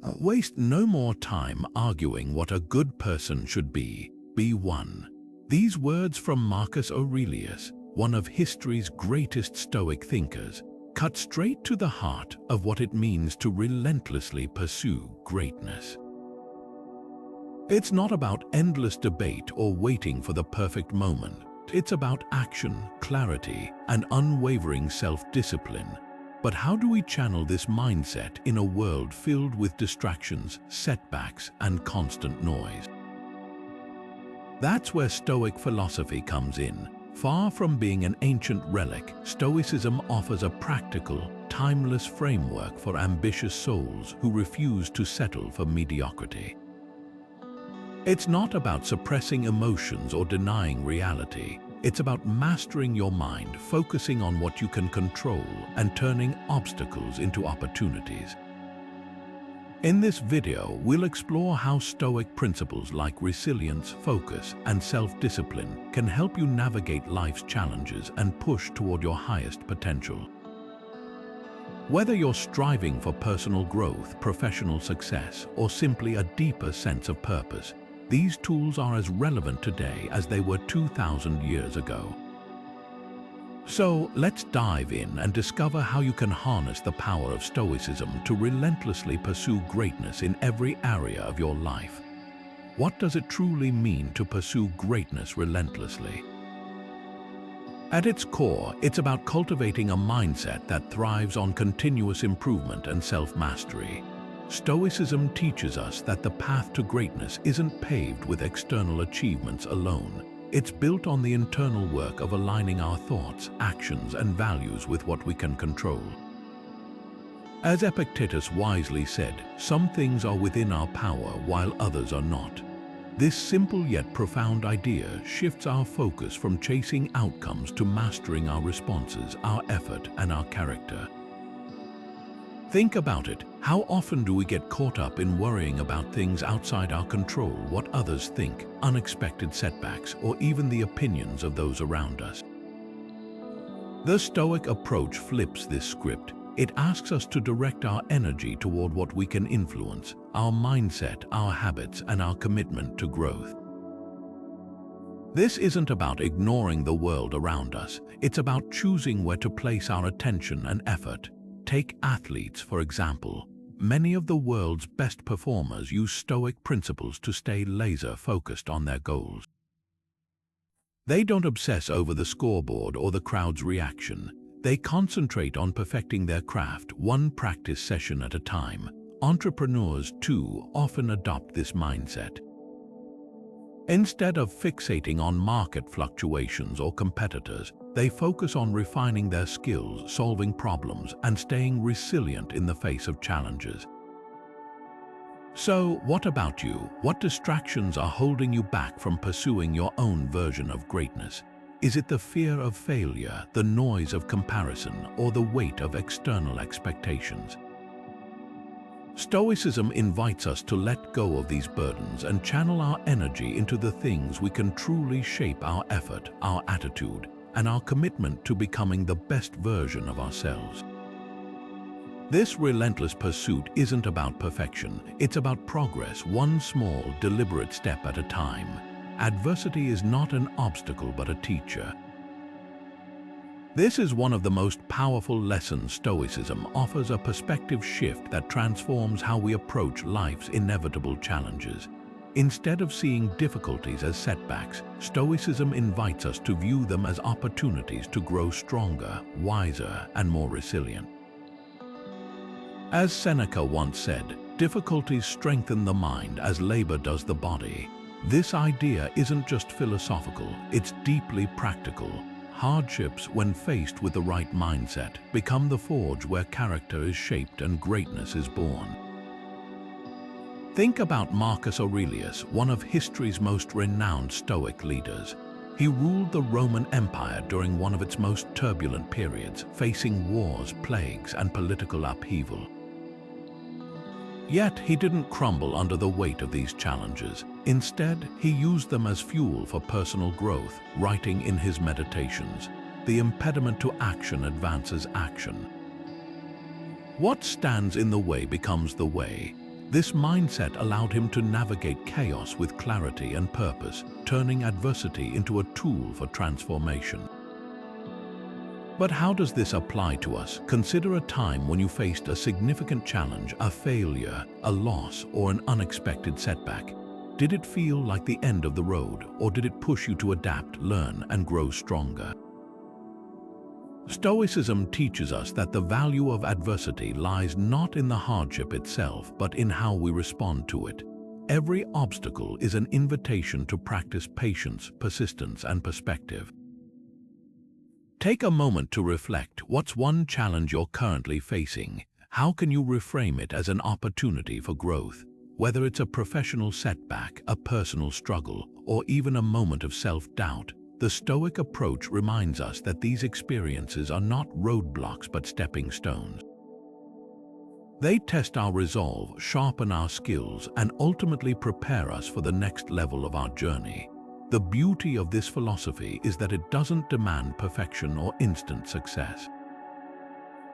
Waste no more time arguing what a good person should be. Be one. These words from Marcus Aurelius, one of history's greatest Stoic thinkers, cut straight to the heart of what it means to relentlessly pursue greatness. It's not about endless debate or waiting for the perfect moment. It's about action, clarity, and unwavering self-discipline. But how do we channel this mindset in a world filled with distractions, setbacks, and constant noise? That's where Stoic philosophy comes in. Far from being an ancient relic, Stoicism offers a practical, timeless framework for ambitious souls who refuse to settle for mediocrity. It's not about suppressing emotions or denying reality. It's about mastering your mind, focusing on what you can control, and turning obstacles into opportunities. In this video, we'll explore how Stoic principles like resilience, focus, and self-discipline can help you navigate life's challenges and push toward your highest potential. Whether you're striving for personal growth, professional success, or simply a deeper sense of purpose, these tools are as relevant today as they were 2,000 years ago. So let's dive in and discover how you can harness the power of Stoicism to relentlessly pursue greatness in every area of your life. What does it truly mean to pursue greatness relentlessly? At its core, it's about cultivating a mindset that thrives on continuous improvement and self-mastery. Stoicism teaches us that the path to greatness isn't paved with external achievements alone. It's built on the internal work of aligning our thoughts, actions, and values with what we can control. As Epictetus wisely said, some things are within our power while others are not. This simple yet profound idea shifts our focus from chasing outcomes to mastering our responses, our effort, and our character. Think about it. How often do we get caught up in worrying about things outside our control, what others think, unexpected setbacks, or even the opinions of those around us? The Stoic approach flips this script. It asks us to direct our energy toward what we can influence, our mindset, our habits, and our commitment to growth. This isn't about ignoring the world around us. It's about choosing where to place our attention and effort. Take athletes, for example. Many of the world's best performers use Stoic principles to stay laser-focused on their goals. They don't obsess over the scoreboard or the crowd's reaction. They concentrate on perfecting their craft, one practice session at a time. Entrepreneurs, too, often adopt this mindset. Instead of fixating on market fluctuations or competitors, they focus on refining their skills, solving problems, and staying resilient in the face of challenges. So, what about you? What distractions are holding you back from pursuing your own version of greatness? Is it the fear of failure, the noise of comparison, or the weight of external expectations? Stoicism invites us to let go of these burdens and channel our energy into the things we can truly shape: our effort, our attitude, and our commitment to becoming the best version of ourselves. This relentless pursuit isn't about perfection, it's about progress, one small, deliberate step at a time. Adversity is not an obstacle but a teacher. This is one of the most powerful lessons Stoicism offers, a perspective shift that transforms how we approach life's inevitable challenges. Instead of seeing difficulties as setbacks, Stoicism invites us to view them as opportunities to grow stronger, wiser, and more resilient. As Seneca once said, difficulties strengthen the mind as labor does the body. This idea isn't just philosophical, it's deeply practical. Hardships, when faced with the right mindset, become the forge where character is shaped and greatness is born. Think about Marcus Aurelius, one of history's most renowned Stoic leaders. He ruled the Roman Empire during one of its most turbulent periods, facing wars, plagues, and political upheaval. Yet he didn't crumble under the weight of these challenges. Instead, he used them as fuel for personal growth, writing in his Meditations, "The impediment to action advances action. What stands in the way becomes the way." This mindset allowed him to navigate chaos with clarity and purpose, turning adversity into a tool for transformation. But how does this apply to us? Consider a time when you faced a significant challenge, a failure, a loss, or an unexpected setback. Did it feel like the end of the road, or did it push you to adapt, learn, and grow stronger? Stoicism teaches us that the value of adversity lies not in the hardship itself, but in how we respond to it. Every obstacle is an invitation to practice patience, persistence, and perspective. Take a moment to reflect. What's one challenge you're currently facing? How can you reframe it as an opportunity for growth? Whether it's a professional setback, a personal struggle, or even a moment of self-doubt, the Stoic approach reminds us that these experiences are not roadblocks but stepping stones. They test our resolve, sharpen our skills, and ultimately prepare us for the next level of our journey. The beauty of this philosophy is that it doesn't demand perfection or instant success.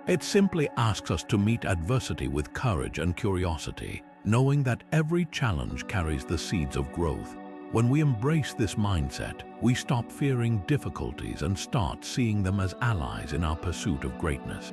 It simply asks us to meet adversity with courage and curiosity, knowing that every challenge carries the seeds of growth. When we embrace this mindset, we stop fearing difficulties and start seeing them as allies in our pursuit of greatness.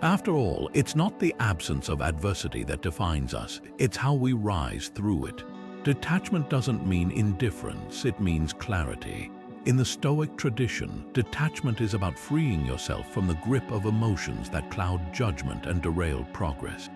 After all, it's not the absence of adversity that defines us, it's how we rise through it. Detachment doesn't mean indifference, it means clarity. In the Stoic tradition, detachment is about freeing yourself from the grip of emotions that cloud judgment and derail progress.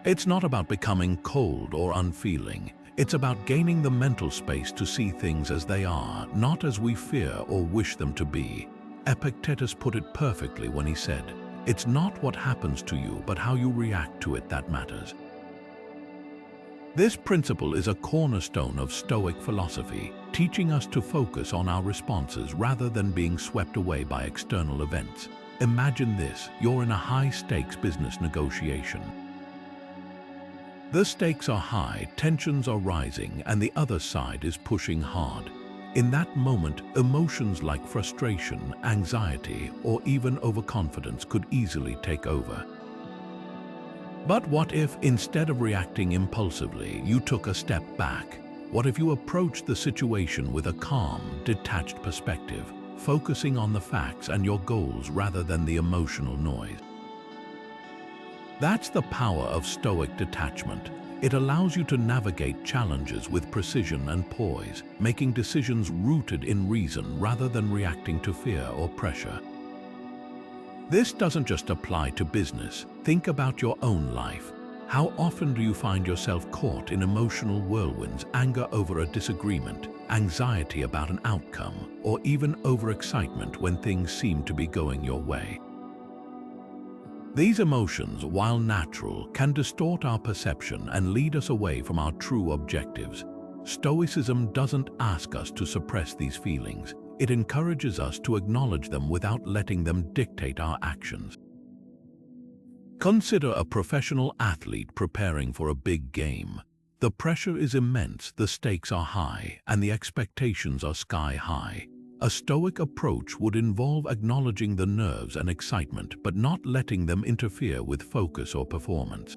It's not about becoming cold or unfeeling. It's about gaining the mental space to see things as they are, not as we fear or wish them to be. Epictetus put it perfectly when he said, "It's not what happens to you, but how you react to it that matters." This principle is a cornerstone of Stoic philosophy, teaching us to focus on our responses rather than being swept away by external events. Imagine this: you're in a high-stakes business negotiation. The stakes are high, tensions are rising, and the other side is pushing hard. In that moment, emotions like frustration, anxiety, or even overconfidence could easily take over. But what if, instead of reacting impulsively, you took a step back? What if you approached the situation with a calm, detached perspective, focusing on the facts and your goals rather than the emotional noise? That's the power of Stoic detachment. It allows you to navigate challenges with precision and poise, making decisions rooted in reason rather than reacting to fear or pressure. This doesn't just apply to business. Think about your own life. How often do you find yourself caught in emotional whirlwinds, anger over a disagreement, anxiety about an outcome, or even overexcitement when things seem to be going your way? These emotions, while natural, can distort our perception and lead us away from our true objectives. Stoicism doesn't ask us to suppress these feelings. It encourages us to acknowledge them without letting them dictate our actions. Consider a professional athlete preparing for a big game. The pressure is immense, the stakes are high, and the expectations are sky high. A Stoic approach would involve acknowledging the nerves and excitement, but not letting them interfere with focus or performance.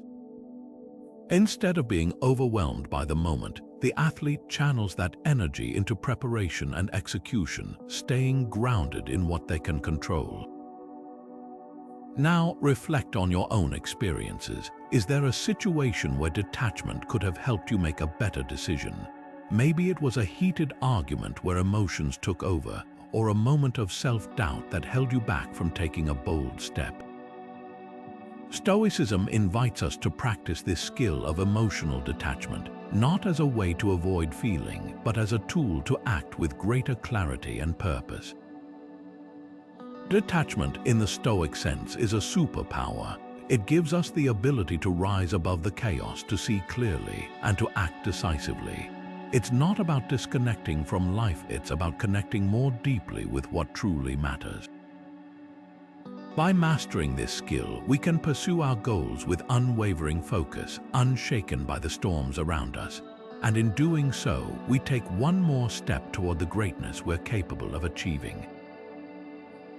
Instead of being overwhelmed by the moment, the athlete channels that energy into preparation and execution, staying grounded in what they can control. Now, reflect on your own experiences. Is there a situation where detachment could have helped you make a better decision? Maybe it was a heated argument where emotions took over, or a moment of self-doubt that held you back from taking a bold step. Stoicism invites us to practice this skill of emotional detachment, not as a way to avoid feeling, but as a tool to act with greater clarity and purpose. Detachment, in the Stoic sense, is a superpower. It gives us the ability to rise above the chaos, to see clearly, and to act decisively. It's not about disconnecting from life, it's about connecting more deeply with what truly matters. By mastering this skill, we can pursue our goals with unwavering focus, unshaken by the storms around us. And in doing so, we take one more step toward the greatness we're capable of achieving.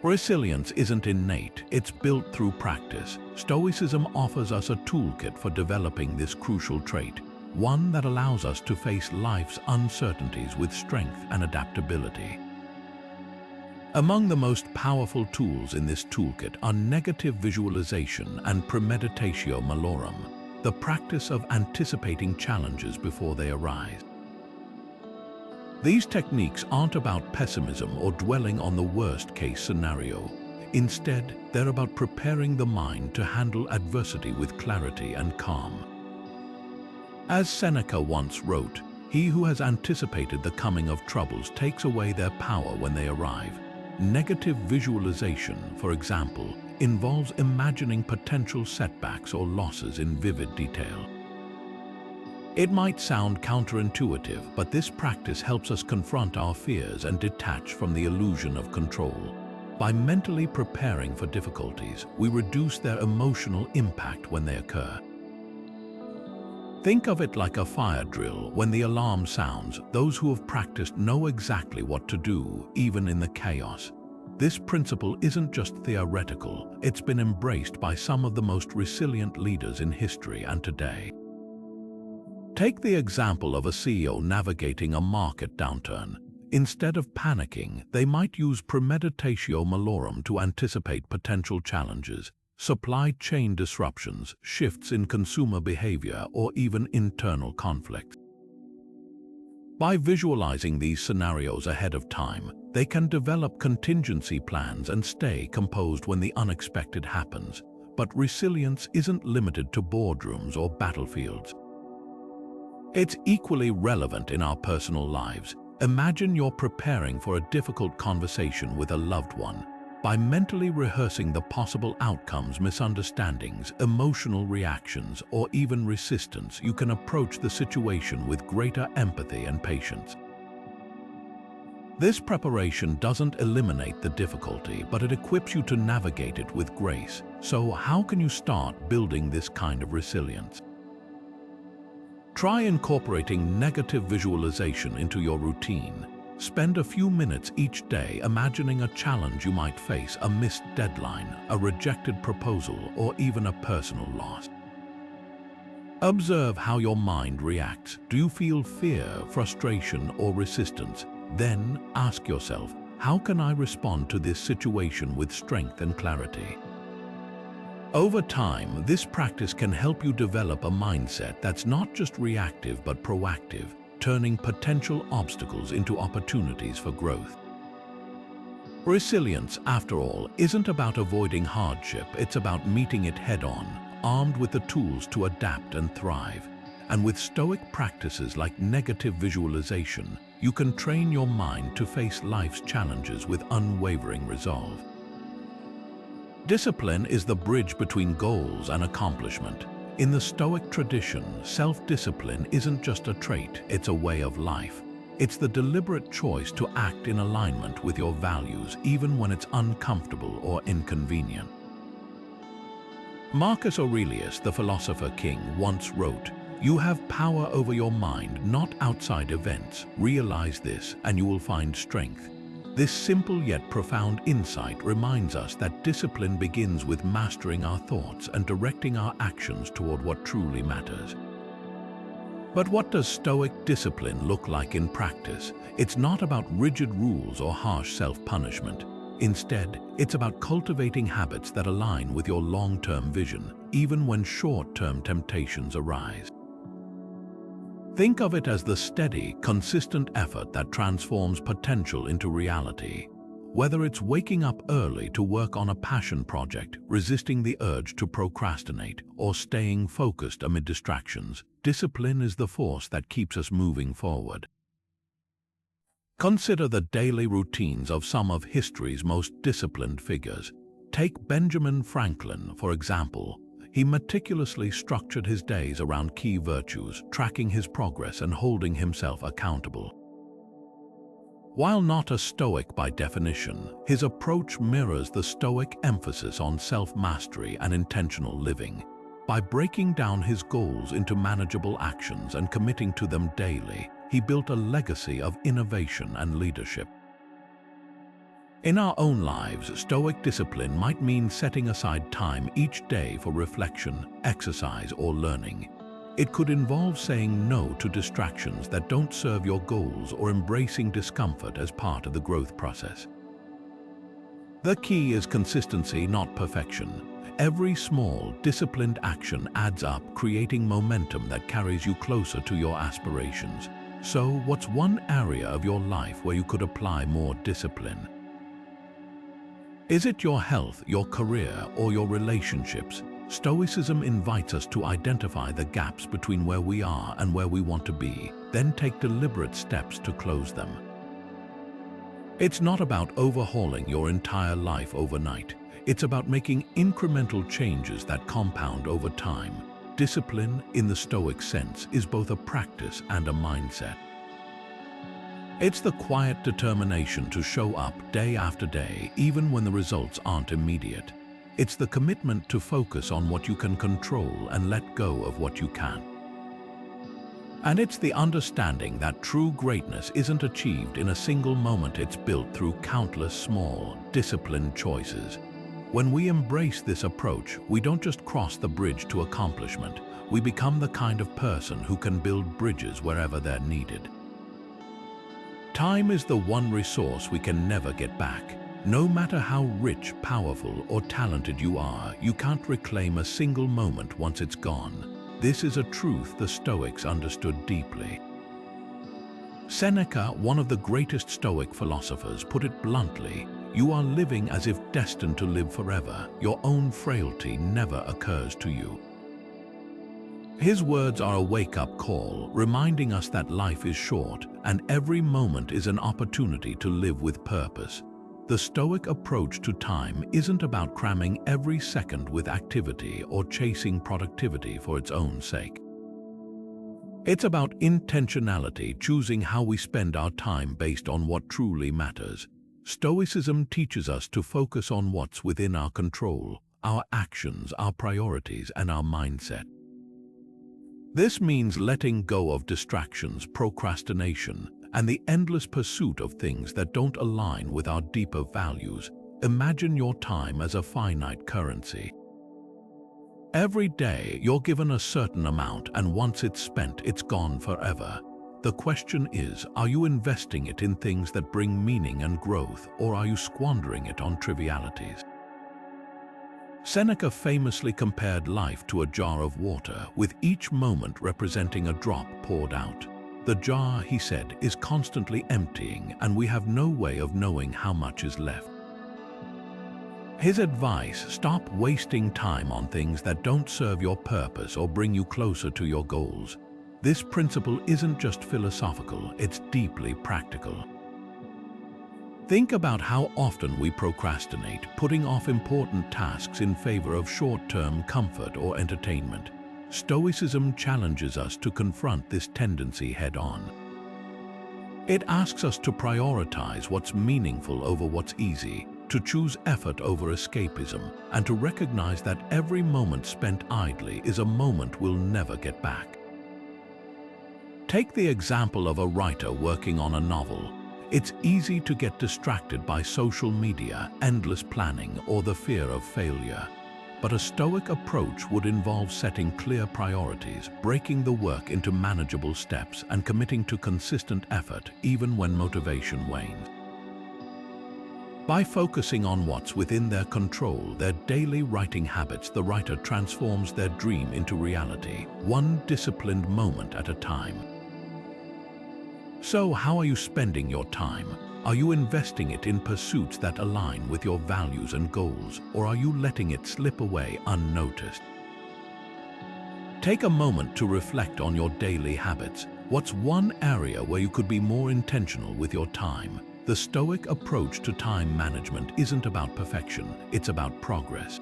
Resilience isn't innate, it's built through practice. Stoicism offers us a toolkit for developing this crucial trait, one that allows us to face life's uncertainties with strength and adaptability. Among the most powerful tools in this toolkit are negative visualization and premeditatio malorum, the practice of anticipating challenges before they arise. These techniques aren't about pessimism or dwelling on the worst-case scenario. Instead, they're about preparing the mind to handle adversity with clarity and calm. As Seneca once wrote, "He who has anticipated the coming of troubles takes away their power when they arrive." Negative visualization, for example, involves imagining potential setbacks or losses in vivid detail. It might sound counterintuitive, but this practice helps us confront our fears and detach from the illusion of control. By mentally preparing for difficulties, we reduce their emotional impact when they occur. Think of it like a fire drill. When the alarm sounds, those who have practiced know exactly what to do, even in the chaos. This principle isn't just theoretical, it's been embraced by some of the most resilient leaders in history and today. Take the example of a CEO navigating a market downturn. Instead of panicking, they might use premeditatio malorum to anticipate potential challenges, supply chain disruptions, shifts in consumer behavior, or even internal conflicts. By visualizing these scenarios ahead of time, they can develop contingency plans and stay composed when the unexpected happens. But resilience isn't limited to boardrooms or battlefields. It's equally relevant in our personal lives. Imagine you're preparing for a difficult conversation with a loved one. By mentally rehearsing the possible outcomes, misunderstandings, emotional reactions, or even resistance, you can approach the situation with greater empathy and patience. This preparation doesn't eliminate the difficulty, but it equips you to navigate it with grace. So, how can you start building this kind of resilience? Try incorporating negative visualization into your routine. Spend a few minutes each day imagining a challenge you might face, a missed deadline, a rejected proposal, or even a personal loss. Observe how your mind reacts. Do you feel fear, frustration, or resistance? Then ask yourself, how can I respond to this situation with strength and clarity? Over time, this practice can help you develop a mindset that's not just reactive but proactive, turning potential obstacles into opportunities for growth. Resilience, after all, isn't about avoiding hardship, it's about meeting it head-on, armed with the tools to adapt and thrive. And with Stoic practices like negative visualization, you can train your mind to face life's challenges with unwavering resolve. Discipline is the bridge between goals and accomplishment. In the Stoic tradition, self-discipline isn't just a trait, it's a way of life. It's the deliberate choice to act in alignment with your values, even when it's uncomfortable or inconvenient. Marcus Aurelius, the philosopher king, once wrote, "You have power over your mind, not outside events. Realize this, and you will find strength." This simple yet profound insight reminds us that discipline begins with mastering our thoughts and directing our actions toward what truly matters. But what does Stoic discipline look like in practice? It's not about rigid rules or harsh self-punishment. Instead, it's about cultivating habits that align with your long-term vision, even when short-term temptations arise. Think of it as the steady, consistent effort that transforms potential into reality. Whether it's waking up early to work on a passion project, resisting the urge to procrastinate, or staying focused amid distractions, discipline is the force that keeps us moving forward. Consider the daily routines of some of history's most disciplined figures. Take Benjamin Franklin, for example. He meticulously structured his days around key virtues, tracking his progress and holding himself accountable. While not a Stoic by definition, his approach mirrors the Stoic emphasis on self-mastery and intentional living. By breaking down his goals into manageable actions and committing to them daily, he built a legacy of innovation and leadership. In our own lives, Stoic discipline might mean setting aside time each day for reflection, exercise, or learning. It could involve saying no to distractions that don't serve your goals or embracing discomfort as part of the growth process. The key is consistency, not perfection. Every small, disciplined action adds up, creating momentum that carries you closer to your aspirations. So, what's one area of your life where you could apply more discipline? Is it your health, your career, or your relationships? Stoicism invites us to identify the gaps between where we are and where we want to be, then take deliberate steps to close them. It's not about overhauling your entire life overnight. It's about making incremental changes that compound over time. Discipline, in the Stoic sense, is both a practice and a mindset. It's the quiet determination to show up day after day, even when the results aren't immediate. It's the commitment to focus on what you can control and let go of what you can't. And it's the understanding that true greatness isn't achieved in a single moment. It's built through countless small, disciplined choices. When we embrace this approach, we don't just cross the bridge to accomplishment. We become the kind of person who can build bridges wherever they're needed. Time is the one resource we can never get back. No matter how rich, powerful, or talented you are, you can't reclaim a single moment once it's gone. This is a truth the Stoics understood deeply. Seneca, one of the greatest Stoic philosophers, put it bluntly: you are living as if destined to live forever. Your own frailty never occurs to you. His words are a wake-up call, reminding us that life is short and every moment is an opportunity to live with purpose. The Stoic approach to time isn't about cramming every second with activity or chasing productivity for its own sake. It's about intentionality, choosing how we spend our time based on what truly matters. Stoicism teaches us to focus on what's within our control, our actions, our priorities, and our mindset. This means letting go of distractions, procrastination, and the endless pursuit of things that don't align with our deeper values. Imagine your time as a finite currency. Every day, you're given a certain amount, and once it's spent, it's gone forever. The question is, are you investing it in things that bring meaning and growth, or are you squandering it on trivialities? Seneca famously compared life to a jar of water, with each moment representing a drop poured out. The jar, he said, is constantly emptying, and we have no way of knowing how much is left. His advice: stop wasting time on things that don't serve your purpose or bring you closer to your goals. This principle isn't just philosophical, it's deeply practical. Think about how often we procrastinate, putting off important tasks in favor of short-term comfort or entertainment. Stoicism challenges us to confront this tendency head-on. It asks us to prioritize what's meaningful over what's easy, to choose effort over escapism, and to recognize that every moment spent idly is a moment we'll never get back. Take the example of a writer working on a novel. It's easy to get distracted by social media, endless planning, or the fear of failure. But a Stoic approach would involve setting clear priorities, breaking the work into manageable steps, and committing to consistent effort even when motivation wanes. By focusing on what's within their control, their daily writing habits, the writer transforms their dream into reality, one disciplined moment at a time. So, how are you spending your time? Are you investing it in pursuits that align with your values and goals, or are you letting it slip away unnoticed? Take a moment to reflect on your daily habits. What's one area where you could be more intentional with your time? The Stoic approach to time management isn't about perfection, it's about progress.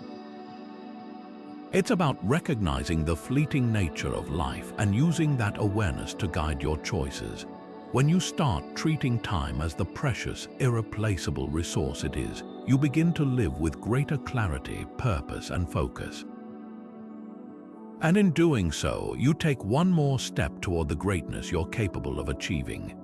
It's about recognizing the fleeting nature of life and using that awareness to guide your choices. When you start treating time as the precious, irreplaceable resource it is, you begin to live with greater clarity, purpose, and focus. And in doing so, you take one more step toward the greatness you're capable of achieving.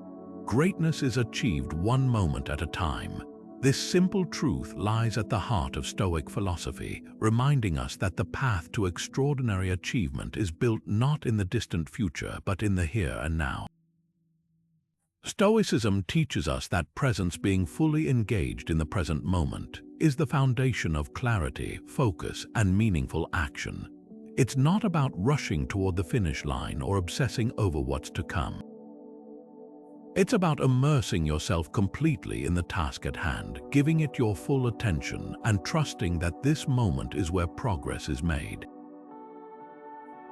Greatness is achieved one moment at a time. This simple truth lies at the heart of Stoic philosophy, reminding us that the path to extraordinary achievement is built not in the distant future but in the here and now. Stoicism teaches us that presence, being fully engaged in the present moment, is the foundation of clarity, focus, and meaningful action. It's not about rushing toward the finish line or obsessing over what's to come. It's about immersing yourself completely in the task at hand, giving it your full attention, and trusting that this moment is where progress is made.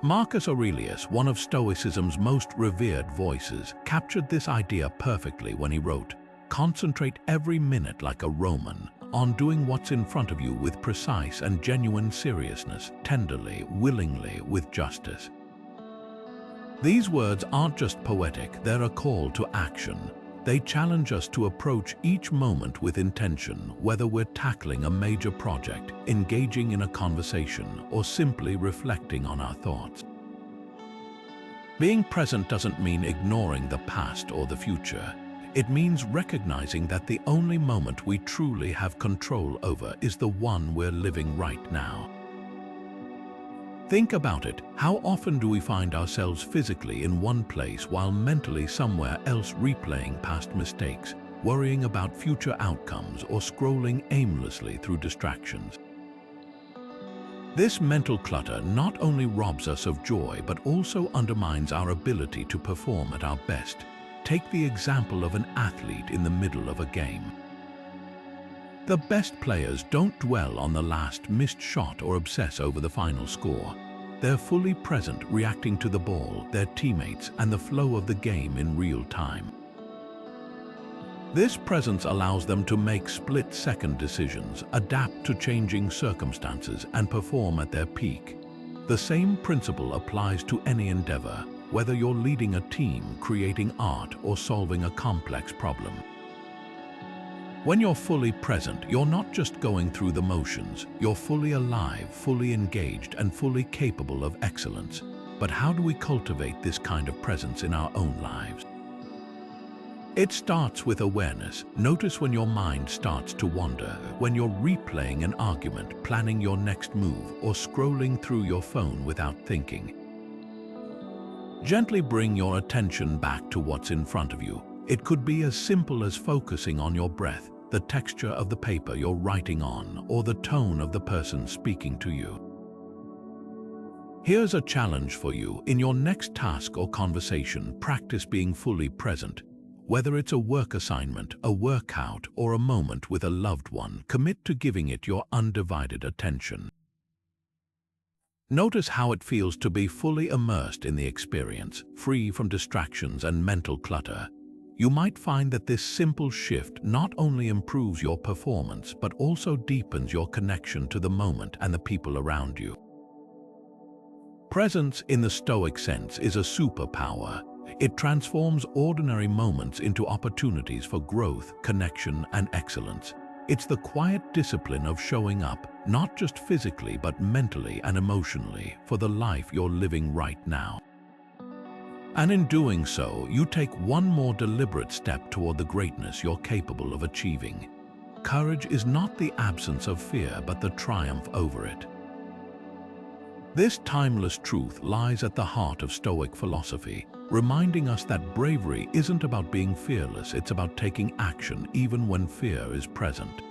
Marcus Aurelius, one of Stoicism's most revered voices, captured this idea perfectly when he wrote, "Concentrate every minute like a Roman on doing what's in front of you with precise and genuine seriousness, tenderly, willingly, with justice." These words aren't just poetic, they're a call to action. They challenge us to approach each moment with intention, whether we're tackling a major project, engaging in a conversation, or simply reflecting on our thoughts. Being present doesn't mean ignoring the past or the future. It means recognizing that the only moment we truly have control over is the one we're living right now. Think about it. How often do we find ourselves physically in one place while mentally somewhere else, replaying past mistakes, worrying about future outcomes, or scrolling aimlessly through distractions? This mental clutter not only robs us of joy but also undermines our ability to perform at our best. Take the example of an athlete in the middle of a game. The best players don't dwell on the last missed shot or obsess over the final score. They're fully present, reacting to the ball, their teammates, and the flow of the game in real time. This presence allows them to make split-second decisions, adapt to changing circumstances, and perform at their peak. The same principle applies to any endeavor, whether you're leading a team, creating art, or solving a complex problem. When you're fully present, you're not just going through the motions. You're fully alive, fully engaged, and fully capable of excellence. But how do we cultivate this kind of presence in our own lives? It starts with awareness. Notice when your mind starts to wander, when you're replaying an argument, planning your next move, or scrolling through your phone without thinking. Gently bring your attention back to what's in front of you. It could be as simple as focusing on your breath, the texture of the paper you're writing on, or the tone of the person speaking to you. Here's a challenge for you. In your next task or conversation, practice being fully present. Whether it's a work assignment, a workout, or a moment with a loved one, commit to giving it your undivided attention. Notice how it feels to be fully immersed in the experience, free from distractions and mental clutter. You might find that this simple shift not only improves your performance but also deepens your connection to the moment and the people around you. Presence, in the Stoic sense, is a superpower. It transforms ordinary moments into opportunities for growth, connection, and excellence. It's the quiet discipline of showing up, not just physically but mentally and emotionally, for the life you're living right now. And in doing so, you take one more deliberate step toward the greatness you're capable of achieving. Courage is not the absence of fear, but the triumph over it. This timeless truth lies at the heart of Stoic philosophy, reminding us that bravery isn't about being fearless, it's about taking action even when fear is present.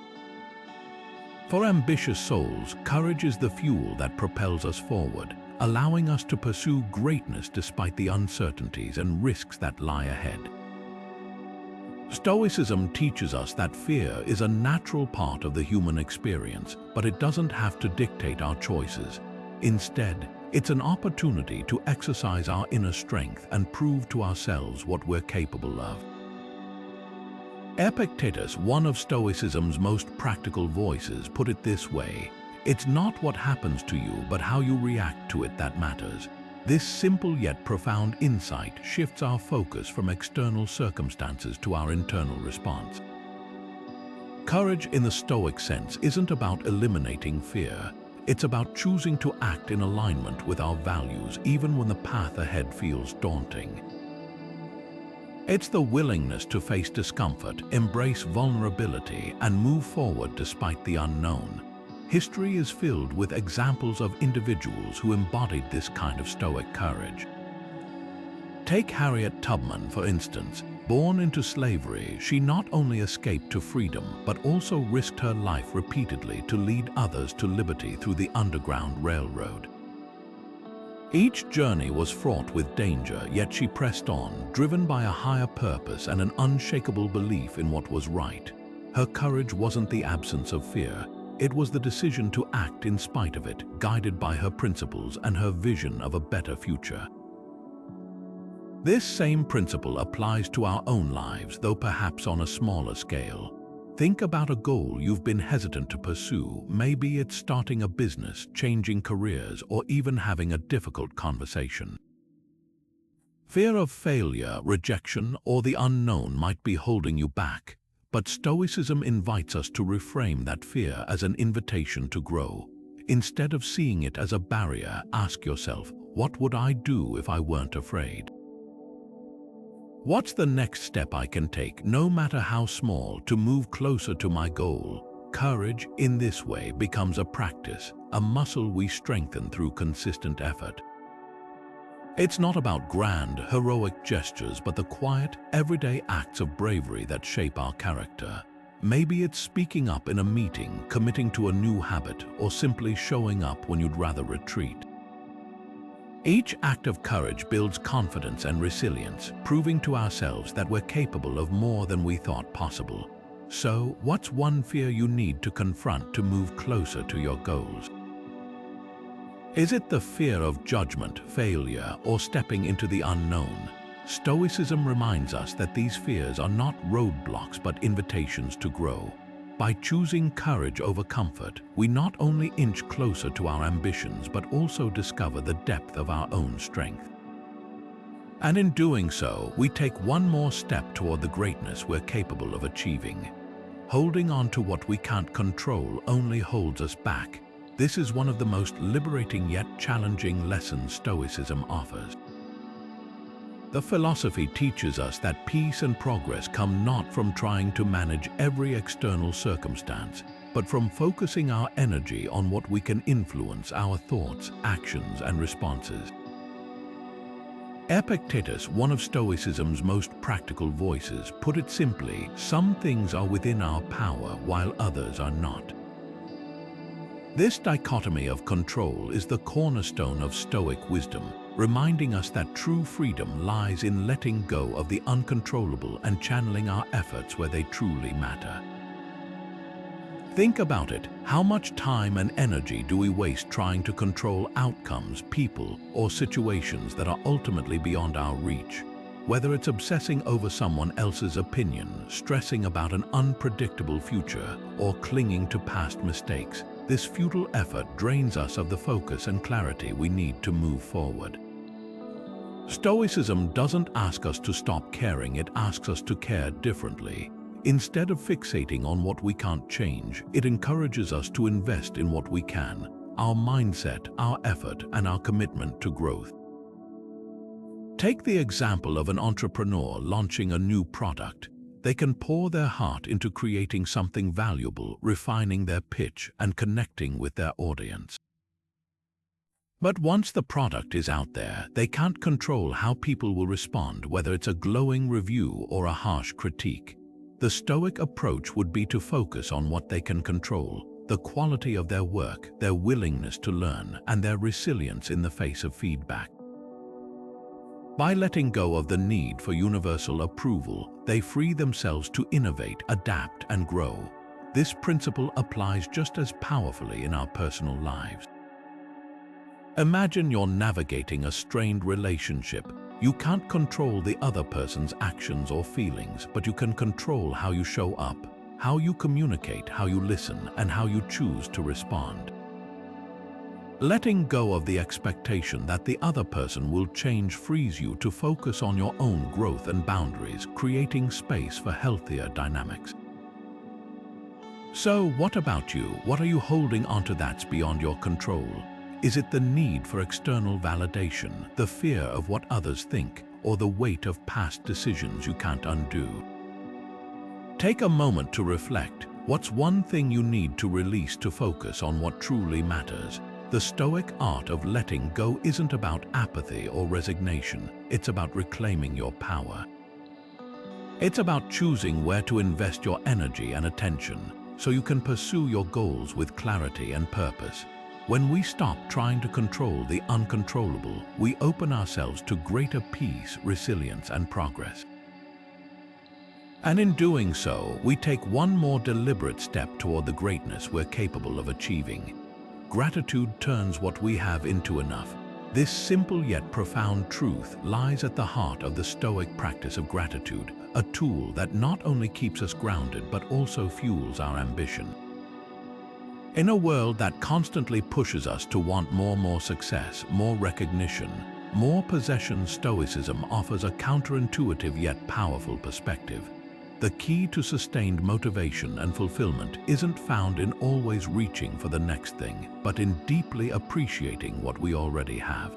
For ambitious souls, courage is the fuel that propels us forward, allowing us to pursue greatness despite the uncertainties and risks that lie ahead. Stoicism teaches us that fear is a natural part of the human experience, but it doesn't have to dictate our choices. Instead, it's an opportunity to exercise our inner strength and prove to ourselves what we're capable of. Epictetus, one of Stoicism's most practical voices, put it this way: "It's not what happens to you, but how you react to it that matters." This simple yet profound insight shifts our focus from external circumstances to our internal response. Courage in the Stoic sense isn't about eliminating fear. It's about choosing to act in alignment with our values, even when the path ahead feels daunting. It's the willingness to face discomfort, embrace vulnerability, and move forward despite the unknown. History is filled with examples of individuals who embodied this kind of stoic courage. Take Harriet Tubman, for instance. Born into slavery, she not only escaped to freedom, but also risked her life repeatedly to lead others to liberty through the Underground Railroad. Each journey was fraught with danger, yet she pressed on, driven by a higher purpose and an unshakable belief in what was right. Her courage wasn't the absence of fear. It was the decision to act in spite of it, guided by her principles and her vision of a better future. This same principle applies to our own lives, though perhaps on a smaller scale. Think about a goal you've been hesitant to pursue. Maybe it's starting a business, changing careers, or even having a difficult conversation. Fear of failure, rejection, or the unknown might be holding you back, but Stoicism invites us to reframe that fear as an invitation to grow. Instead of seeing it as a barrier, ask yourself, what would I do if I weren't afraid? What's the next step I can take, no matter how small, to move closer to my goal? Courage, in this way, becomes a practice, a muscle we strengthen through consistent effort. It's not about grand, heroic gestures, but the quiet, everyday acts of bravery that shape our character. Maybe it's speaking up in a meeting, committing to a new habit, or simply showing up when you'd rather retreat. Each act of courage builds confidence and resilience, proving to ourselves that we're capable of more than we thought possible. So, what's one fear you need to confront to move closer to your goals? Is it the fear of judgment, failure, or stepping into the unknown? Stoicism reminds us that these fears are not roadblocks but invitations to grow. By choosing courage over comfort, we not only inch closer to our ambitions but also discover the depth of our own strength. And in doing so, we take one more step toward the greatness we're capable of achieving. Holding on to what we can't control only holds us back. This is one of the most liberating yet challenging lessons Stoicism offers. The philosophy teaches us that peace and progress come not from trying to manage every external circumstance, but from focusing our energy on what we can influence: our thoughts, actions, and responses. Epictetus, one of Stoicism's most practical voices, put it simply: some things are within our power while others are not. This dichotomy of control is the cornerstone of Stoic wisdom, reminding us that true freedom lies in letting go of the uncontrollable and channeling our efforts where they truly matter. Think about it. How much time and energy do we waste trying to control outcomes, people, or situations that are ultimately beyond our reach? Whether it's obsessing over someone else's opinion, stressing about an unpredictable future, or clinging to past mistakes, this futile effort drains us of the focus and clarity we need to move forward. Stoicism doesn't ask us to stop caring, it asks us to care differently. Instead of fixating on what we can't change, it encourages us to invest in what we can: our mindset, our effort, and our commitment to growth. Take the example of an entrepreneur launching a new product. They can pour their heart into creating something valuable, refining their pitch, and connecting with their audience. But once the product is out there, they can't control how people will respond, whether it's a glowing review or a harsh critique. The Stoic approach would be to focus on what they can control: the quality of their work, their willingness to learn, and their resilience in the face of feedback. By letting go of the need for universal approval, they free themselves to innovate, adapt, and grow. This principle applies just as powerfully in our personal lives. Imagine you're navigating a strained relationship. You can't control the other person's actions or feelings, but you can control how you show up, how you communicate, how you listen, and how you choose to respond. Letting go of the expectation that the other person will change frees you to focus on your own growth and boundaries, creating space for healthier dynamics. So, what about you? What are you holding onto that's beyond your control? Is it the need for external validation, the fear of what others think, or the weight of past decisions you can't undo. Take a moment to reflect. What's one thing you need to release to focus on what truly matters? The Stoic art of letting go isn't about apathy or resignation. It's about reclaiming your power. It's about choosing where to invest your energy and attention so you can pursue your goals with clarity and purpose. When we stop trying to control the uncontrollable, we open ourselves to greater peace, resilience, and progress. And in doing so, we take one more deliberate step toward the greatness we're capable of achieving. Gratitude turns what we have into enough. This simple yet profound truth lies at the heart of the Stoic practice of gratitude, a tool that not only keeps us grounded but also fuels our ambition. In a world that constantly pushes us to want more success, more recognition, more possession, Stoicism offers a counterintuitive yet powerful perspective. The key to sustained motivation and fulfillment isn't found in always reaching for the next thing, but in deeply appreciating what we already have.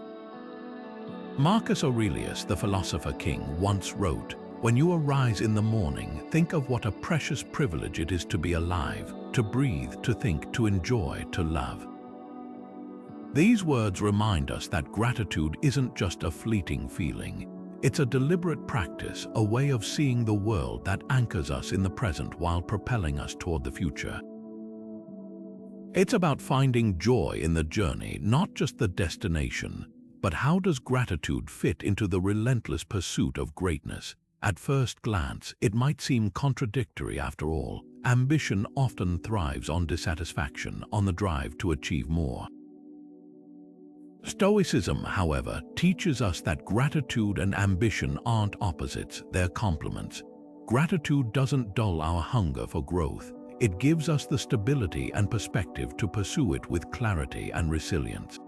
Marcus Aurelius, the philosopher king, once wrote, "When you arise in the morning, think of what a precious privilege it is to be alive, to breathe, to think, to enjoy, to love." These words remind us that gratitude isn't just a fleeting feeling. It's a deliberate practice, a way of seeing the world that anchors us in the present while propelling us toward the future. It's about finding joy in the journey, not just the destination. But how does gratitude fit into the relentless pursuit of greatness? At first glance, it might seem contradictory. After all, ambition often thrives on dissatisfaction, on the drive to achieve more. Stoicism, however, teaches us that gratitude and ambition aren't opposites, they're complements. Gratitude doesn't dull our hunger for growth. It gives us the stability and perspective to pursue it with clarity and resilience.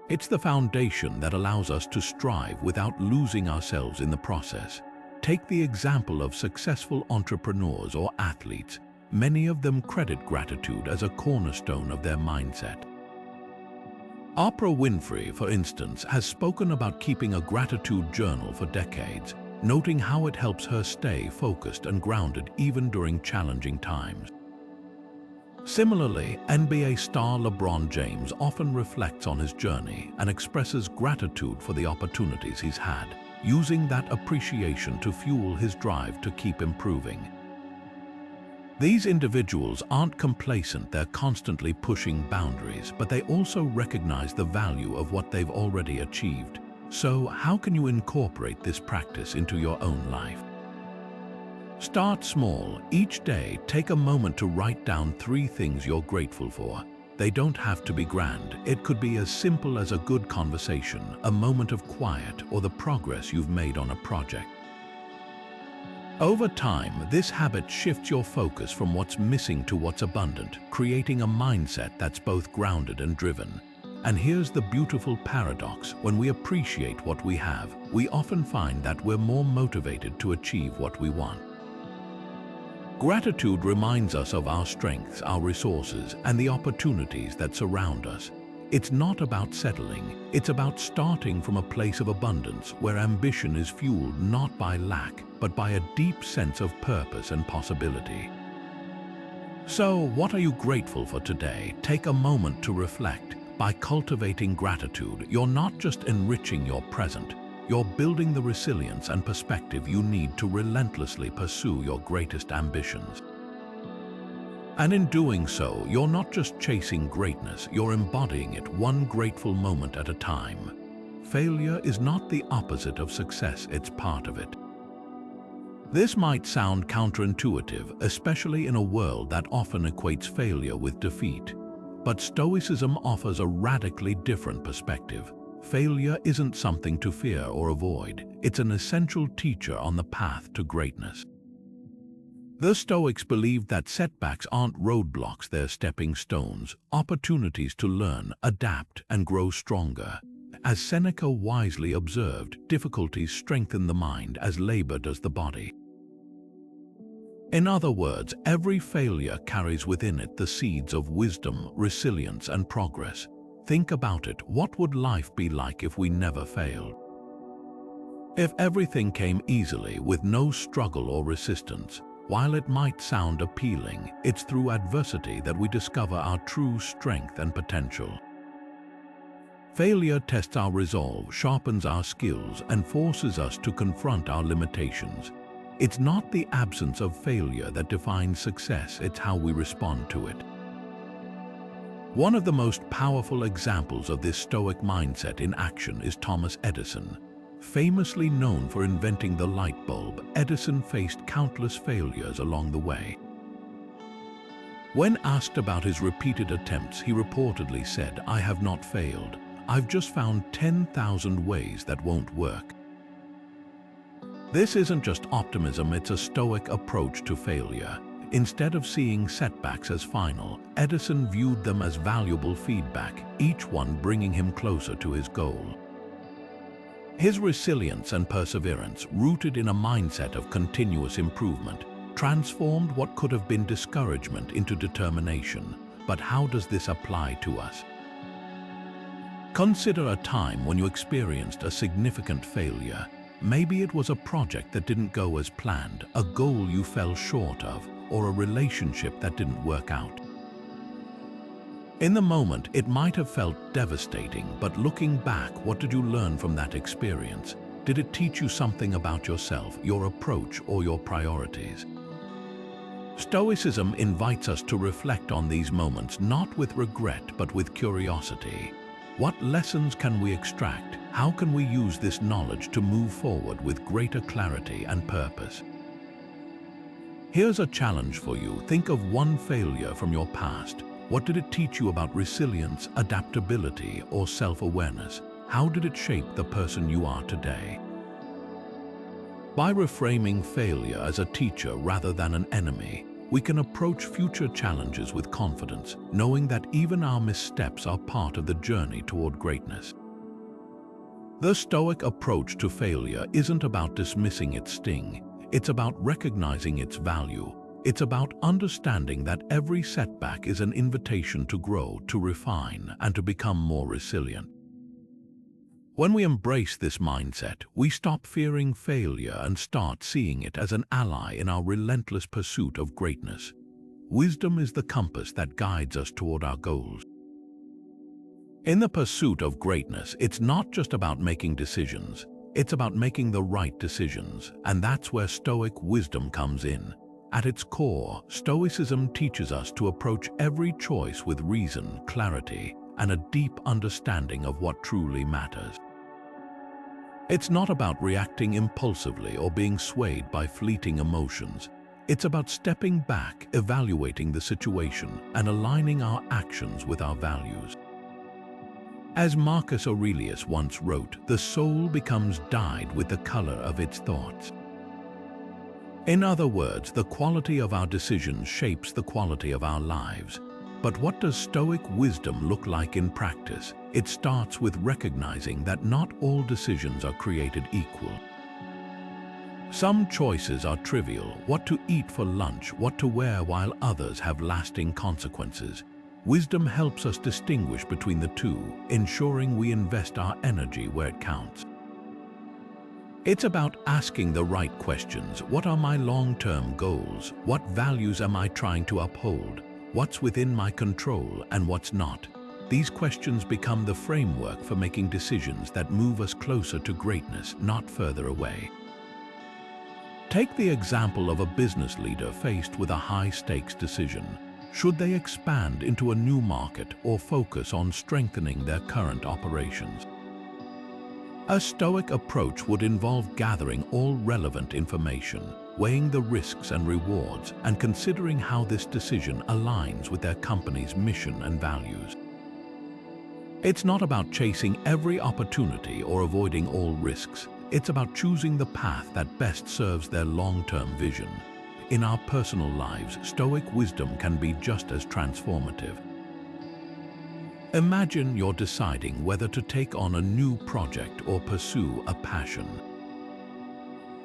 It's the foundation that allows us to strive without losing ourselves in the process. Take the example of successful entrepreneurs or athletes. Many of them credit gratitude as a cornerstone of their mindset. Oprah Winfrey, for instance, has spoken about keeping a gratitude journal for decades, noting how it helps her stay focused and grounded even during challenging times. Similarly, NBA star LeBron James often reflects on his journey and expresses gratitude for the opportunities he's had, using that appreciation to fuel his drive to keep improving. These individuals aren't complacent, they're constantly pushing boundaries, but they also recognize the value of what they've already achieved. So, how can you incorporate this practice into your own life? Start small. Each day, take a moment to write down 3 things you're grateful for. They don't have to be grand. It could be as simple as a good conversation, a moment of quiet, or the progress you've made on a project. Over time, this habit shifts your focus from what's missing to what's abundant, creating a mindset that's both grounded and driven. And here's the beautiful paradox: when we appreciate what we have, we often find that we're more motivated to achieve what we want. Gratitude reminds us of our strengths, our resources, and the opportunities that surround us. It's not about settling, it's about starting from a place of abundance where ambition is fueled not by lack, but by a deep sense of purpose and possibility. So, what are you grateful for today? Take a moment to reflect. By cultivating gratitude, you're not just enriching your present, you're building the resilience and perspective you need to relentlessly pursue your greatest ambitions. And in doing so, you're not just chasing greatness, you're embodying it one grateful moment at a time. Failure is not the opposite of success, it's part of it. This might sound counterintuitive, especially in a world that often equates failure with defeat. But Stoicism offers a radically different perspective. Failure isn't something to fear or avoid. It's an essential teacher on the path to greatness. The Stoics believed that setbacks aren't roadblocks, they're stepping stones, opportunities to learn, adapt, and grow stronger. As Seneca wisely observed, difficulties strengthen the mind as labor does the body. In other words, every failure carries within it the seeds of wisdom, resilience, and progress. Think about it. What would life be like if we never failed? If everything came easily with no struggle or resistance, while it might sound appealing, it's through adversity that we discover our true strength and potential. Failure tests our resolve, sharpens our skills, and forces us to confront our limitations. It's not the absence of failure that defines success, it's how we respond to it. One of the most powerful examples of this Stoic mindset in action is Thomas Edison. Famously known for inventing the light bulb, Edison faced countless failures along the way. When asked about his repeated attempts, he reportedly said, "I have not failed. I've just found 10,000 ways that won't work." This isn't just optimism, it's a Stoic approach to failure. Instead of seeing setbacks as final, Edison viewed them as valuable feedback, each one bringing him closer to his goal. His resilience and perseverance, rooted in a mindset of continuous improvement, transformed what could have been discouragement into determination. But how does this apply to us? Consider a time when you experienced a significant failure. Maybe it was a project that didn't go as planned, a goal you fell short of, or a relationship that didn't work out. In the moment, it might have felt devastating, but looking back, what did you learn from that experience? Did it teach you something about yourself, your approach, or your priorities? Stoicism invites us to reflect on these moments, not with regret, but with curiosity. What lessons can we extract? How can we use this knowledge to move forward with greater clarity and purpose? Here's a challenge for you. Think of one failure from your past. What did it teach you about resilience, adaptability, or self-awareness? How did it shape the person you are today? By reframing failure as a teacher rather than an enemy, we can approach future challenges with confidence, knowing that even our missteps are part of the journey toward greatness. The Stoic approach to failure isn't about dismissing its sting. It's about recognizing its value. It's about understanding that every setback is an invitation to grow, to refine, and to become more resilient. When we embrace this mindset, we stop fearing failure and start seeing it as an ally in our relentless pursuit of greatness. Wisdom is the compass that guides us toward our goals. In the pursuit of greatness, it's not just about making decisions. It's about making the right decisions, and that's where Stoic wisdom comes in. At its core, Stoicism teaches us to approach every choice with reason, clarity, and a deep understanding of what truly matters. It's not about reacting impulsively or being swayed by fleeting emotions. It's about stepping back, evaluating the situation, and aligning our actions with our values. As Marcus Aurelius once wrote, the soul becomes dyed with the color of its thoughts. In other words, the quality of our decisions shapes the quality of our lives. But what does Stoic wisdom look like in practice? It starts with recognizing that not all decisions are created equal. Some choices are trivial: what to eat for lunch, what to wear, while others have lasting consequences. Wisdom helps us distinguish between the two, ensuring we invest our energy where it counts. It's about asking the right questions. What are my long-term goals? What values am I trying to uphold? What's within my control and what's not? These questions become the framework for making decisions that move us closer to greatness, not further away. Take the example of a business leader faced with a high-stakes decision. Should they expand into a new market or focus on strengthening their current operations? A Stoic approach would involve gathering all relevant information, weighing the risks and rewards, and considering how this decision aligns with their company's mission and values. It's not about chasing every opportunity or avoiding all risks. It's about choosing the path that best serves their long-term vision. In our personal lives, Stoic wisdom can be just as transformative. Imagine you're deciding whether to take on a new project or pursue a passion.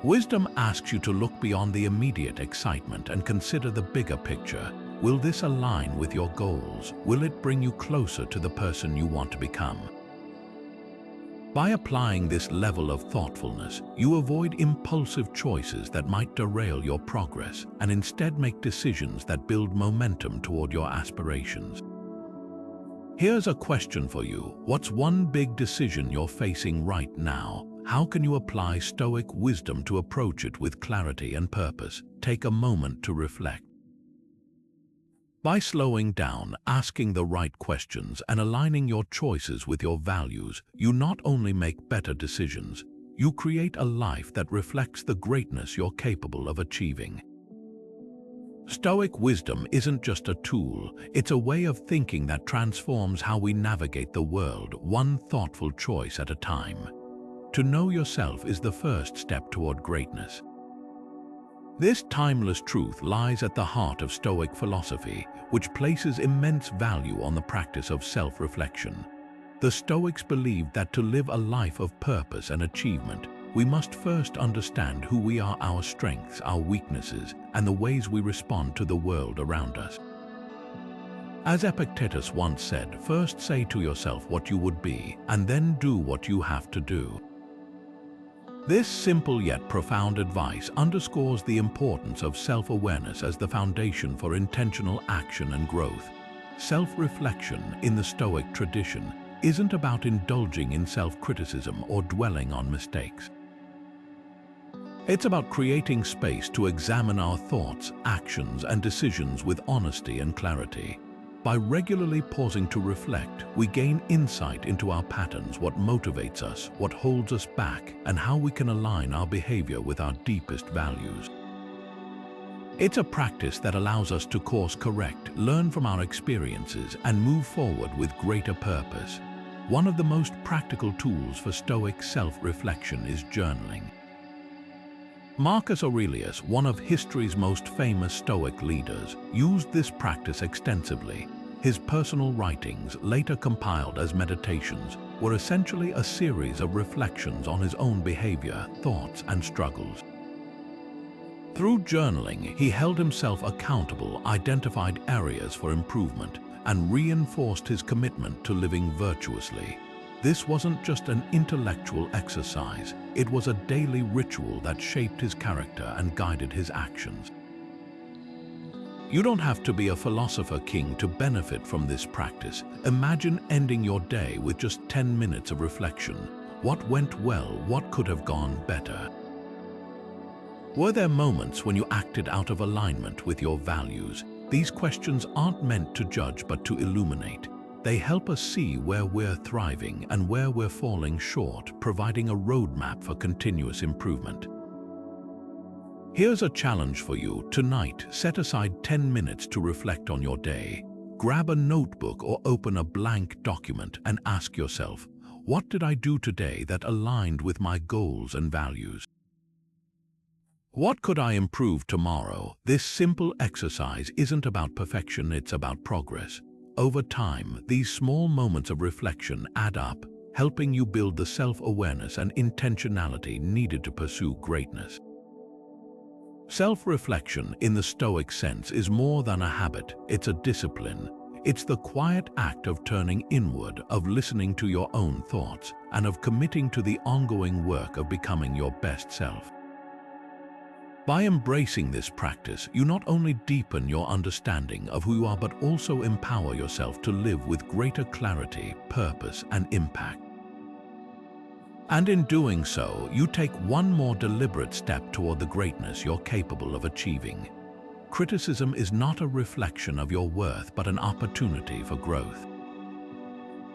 Wisdom asks you to look beyond the immediate excitement and consider the bigger picture. Will this align with your goals? Will it bring you closer to the person you want to become? By applying this level of thoughtfulness, you avoid impulsive choices that might derail your progress and instead make decisions that build momentum toward your aspirations. Here's a question for you. What's one big decision you're facing right now? How can you apply Stoic wisdom to approach it with clarity and purpose? Take a moment to reflect. By slowing down, asking the right questions, and aligning your choices with your values, you not only make better decisions, you create a life that reflects the greatness you're capable of achieving. Stoic wisdom isn't just a tool, it's a way of thinking that transforms how we navigate the world, one thoughtful choice at a time. To know yourself is the first step toward greatness. This timeless truth lies at the heart of Stoic philosophy, which places immense value on the practice of self-reflection. The Stoics believed that to live a life of purpose and achievement, we must first understand who we are, our strengths, our weaknesses, and the ways we respond to the world around us. As Epictetus once said, first say to yourself what you would be, and then do what you have to do. This simple yet profound advice underscores the importance of self-awareness as the foundation for intentional action and growth. Self-reflection in the Stoic tradition isn't about indulging in self-criticism or dwelling on mistakes. It's about creating space to examine our thoughts, actions, and decisions with honesty and clarity. By regularly pausing to reflect, we gain insight into our patterns, what motivates us, what holds us back, and how we can align our behavior with our deepest values. It's a practice that allows us to course correct, learn from our experiences, and move forward with greater purpose. One of the most practical tools for Stoic self-reflection is journaling. Marcus Aurelius, one of history's most famous Stoic leaders, used this practice extensively. His personal writings, later compiled as meditations, were essentially a series of reflections on his own behavior, thoughts, and struggles. Through journaling, he held himself accountable, identified areas for improvement, and reinforced his commitment to living virtuously. This wasn't just an intellectual exercise, it was a daily ritual that shaped his character and guided his actions. You don't have to be a philosopher king to benefit from this practice. Imagine ending your day with just 10 minutes of reflection. What went well? What could have gone better? Were there moments when you acted out of alignment with your values? These questions aren't meant to judge but to illuminate. They help us see where we're thriving and where we're falling short, providing a roadmap for continuous improvement. Here's a challenge for you. Tonight, set aside 10 minutes to reflect on your day. Grab a notebook or open a blank document and ask yourself, what did I do today that aligned with my goals and values? What could I improve tomorrow? This simple exercise isn't about perfection, it's about progress. Over time, these small moments of reflection add up, helping you build the self-awareness and intentionality needed to pursue greatness. Self-reflection, in the Stoic sense, is more than a habit, it's a discipline. It's the quiet act of turning inward, of listening to your own thoughts, and of committing to the ongoing work of becoming your best self. By embracing this practice, you not only deepen your understanding of who you are but also empower yourself to live with greater clarity, purpose, and impact. And in doing so, you take one more deliberate step toward the greatness you're capable of achieving. Criticism is not a reflection of your worth but an opportunity for growth.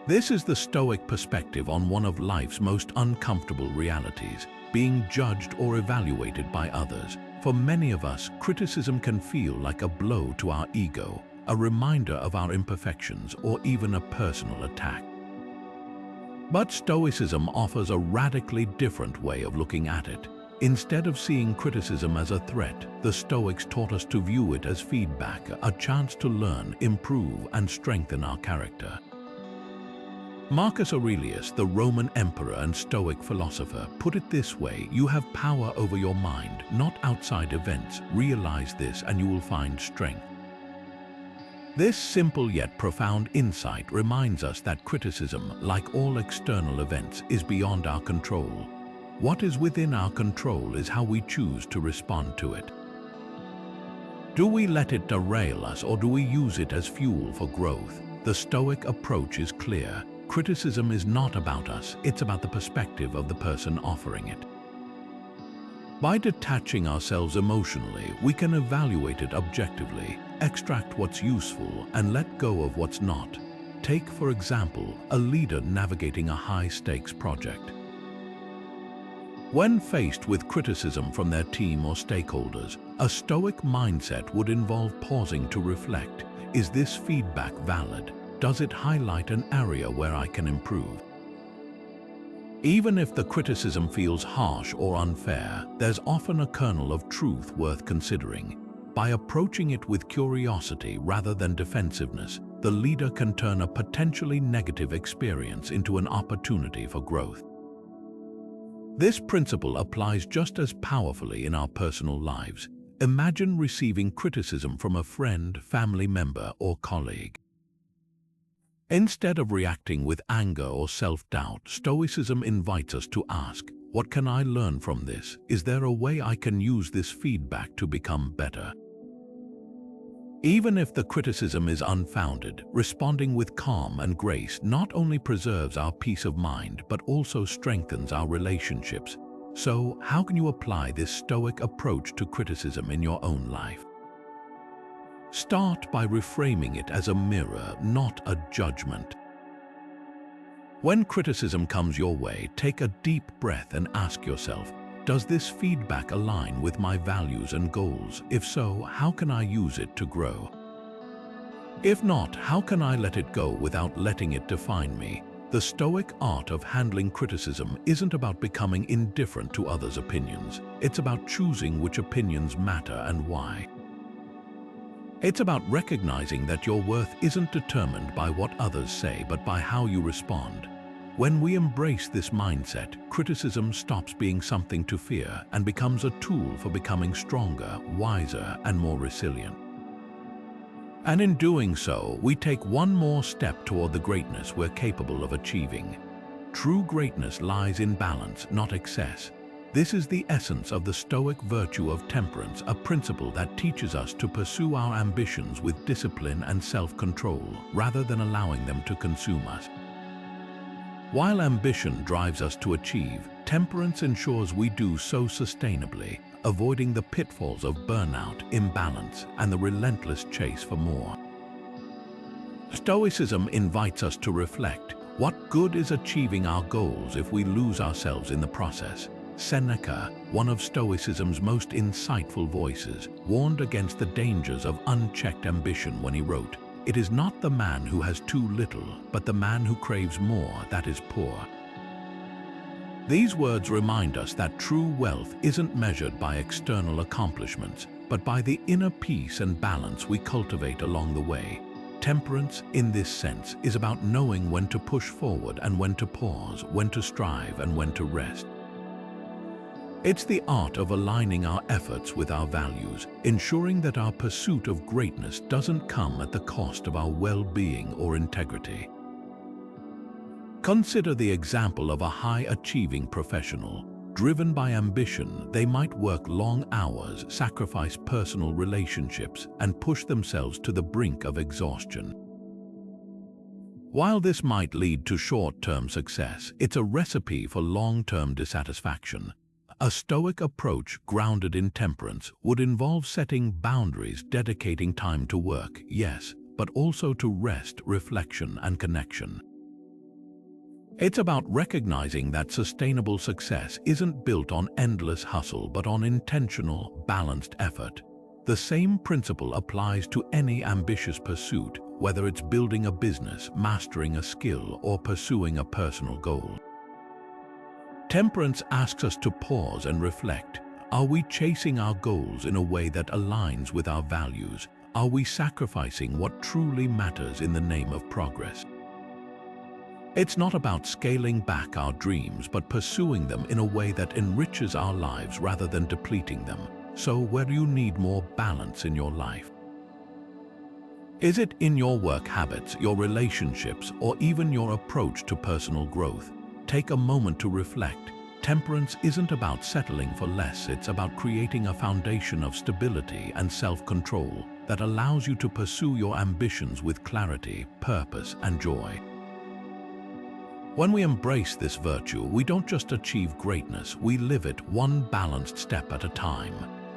This is the Stoic perspective on one of life's most uncomfortable realities, being judged or evaluated by others. For many of us, criticism can feel like a blow to our ego, a reminder of our imperfections, or even a personal attack. But Stoicism offers a radically different way of looking at it. Instead of seeing criticism as a threat, the Stoics taught us to view it as feedback, a chance to learn, improve, and strengthen our character. Marcus Aurelius, the Roman emperor and Stoic philosopher, put it this way: you have power over your mind, not outside events. Realize this and you will find strength. This simple yet profound insight reminds us that criticism, like all external events, is beyond our control. What is within our control is how we choose to respond to it. Do we let it derail us, or do we use it as fuel for growth? The Stoic approach is clear. Criticism is not about us, it's about the perspective of the person offering it. By detaching ourselves emotionally, we can evaluate it objectively, extract what's useful, and let go of what's not. Take, for example, a leader navigating a high-stakes project. When faced with criticism from their team or stakeholders, a Stoic mindset would involve pausing to reflect. Is this feedback valid? Does it highlight an area where I can improve? Even if the criticism feels harsh or unfair, there's often a kernel of truth worth considering. By approaching it with curiosity rather than defensiveness, the leader can turn a potentially negative experience into an opportunity for growth. This principle applies just as powerfully in our personal lives. Imagine receiving criticism from a friend, family member, or colleague. Instead of reacting with anger or self-doubt, Stoicism invites us to ask, what can I learn from this? Is there a way I can use this feedback to become better? Even if the criticism is unfounded, responding with calm and grace not only preserves our peace of mind, but also strengthens our relationships. So, how can you apply this Stoic approach to criticism in your own life? Start by reframing it as a mirror, not a judgment. When criticism comes your way, take a deep breath and ask yourself, does this feedback align with my values and goals? If so, how can I use it to grow? If not, how can I let it go without letting it define me? The Stoic art of handling criticism isn't about becoming indifferent to others' opinions. It's about choosing which opinions matter and why. It's about recognizing that your worth isn't determined by what others say, but by how you respond. When we embrace this mindset, criticism stops being something to fear and becomes a tool for becoming stronger, wiser, and more resilient. And in doing so, we take one more step toward the greatness we're capable of achieving. True greatness lies in balance, not excess. This is the essence of the Stoic virtue of temperance, a principle that teaches us to pursue our ambitions with discipline and self-control, rather than allowing them to consume us. While ambition drives us to achieve, temperance ensures we do so sustainably, avoiding the pitfalls of burnout, imbalance, and the relentless chase for more. Stoicism invites us to reflect, what good is achieving our goals if we lose ourselves in the process? Seneca, one of Stoicism's most insightful voices, warned against the dangers of unchecked ambition when he wrote, "It is not the man who has too little, but the man who craves more that is poor." These words remind us that true wealth isn't measured by external accomplishments, but by the inner peace and balance we cultivate along the way. Temperance, in this sense, is about knowing when to push forward and when to pause, when to strive and when to rest. It's the art of aligning our efforts with our values, ensuring that our pursuit of greatness doesn't come at the cost of our well-being or integrity. Consider the example of a high-achieving professional. Driven by ambition, they might work long hours, sacrifice personal relationships, and push themselves to the brink of exhaustion. While this might lead to short-term success, it's a recipe for long-term dissatisfaction. A Stoic approach grounded in temperance would involve setting boundaries, dedicating time to work, yes, but also to rest, reflection, and connection. It's about recognizing that sustainable success isn't built on endless hustle, but on intentional, balanced effort. The same principle applies to any ambitious pursuit, whether it's building a business, mastering a skill, or pursuing a personal goal. Temperance asks us to pause and reflect. Are we chasing our goals in a way that aligns with our values? Are we sacrificing what truly matters in the name of progress? It's not about scaling back our dreams, but pursuing them in a way that enriches our lives rather than depleting them. So, where do you need more balance in your life? Is it in your work habits, your relationships, or even your approach to personal growth? Take a moment to reflect. Temperance isn't about settling for less, it's about creating a foundation of stability and self-control that allows you to pursue your ambitions with clarity, purpose, and joy. When we embrace this virtue, we don't just achieve greatness, we live it one balanced step at a time.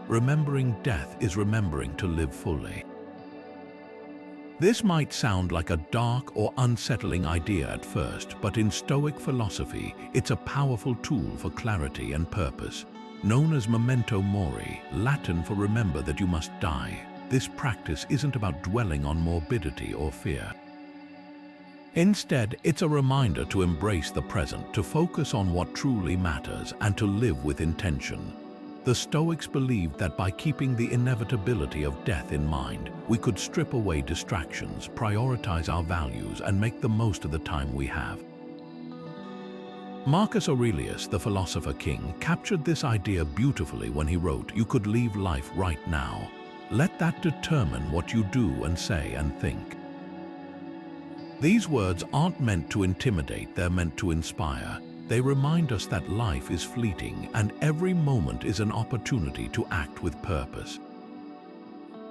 Remembering death is remembering to live fully. This might sound like a dark or unsettling idea at first, but in Stoic philosophy, it's a powerful tool for clarity and purpose. Known as Memento Mori, Latin for remember that you must die, this practice isn't about dwelling on morbidity or fear. Instead, it's a reminder to embrace the present, to focus on what truly matters, and to live with intention. The Stoics believed that by keeping the inevitability of death in mind, we could strip away distractions, prioritize our values, and make the most of the time we have. Marcus Aurelius, the philosopher king, captured this idea beautifully when he wrote, "You could leave life right now. Let that determine what you do and say and think." These words aren't meant to intimidate, they're meant to inspire. They remind us that life is fleeting and every moment is an opportunity to act with purpose.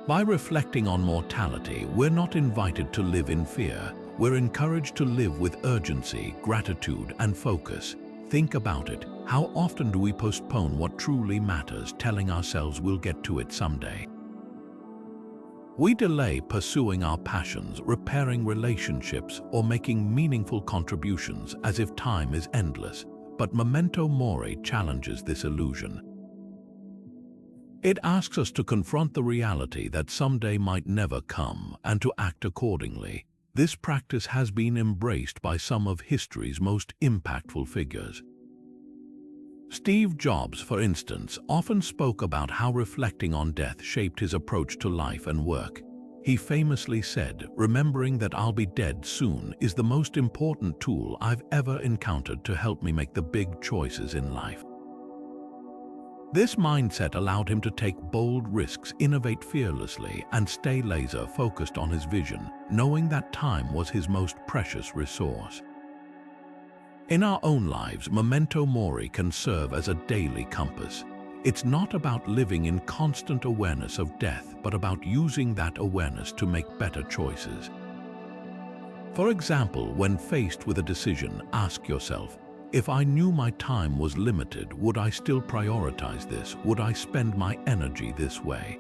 By reflecting on mortality, we're not invited to live in fear. We're encouraged to live with urgency, gratitude, and focus. Think about it. How often do we postpone what truly matters, telling ourselves we'll get to it someday? We delay pursuing our passions, repairing relationships, or making meaningful contributions as if time is endless. But Memento Mori challenges this illusion. It asks us to confront the reality that someday might never come and to act accordingly. This practice has been embraced by some of history's most impactful figures. Steve Jobs, for instance, often spoke about how reflecting on death shaped his approach to life and work. He famously said, "Remembering that I'll be dead soon is the most important tool I've ever encountered to help me make the big choices in life." This mindset allowed him to take bold risks, innovate fearlessly, and stay laser-focused on his vision, knowing that time was his most precious resource. In our own lives, Memento Mori can serve as a daily compass. It's not about living in constant awareness of death, but about using that awareness to make better choices. For example, when faced with a decision, ask yourself, if I knew my time was limited, would I still prioritize this? Would I spend my energy this way?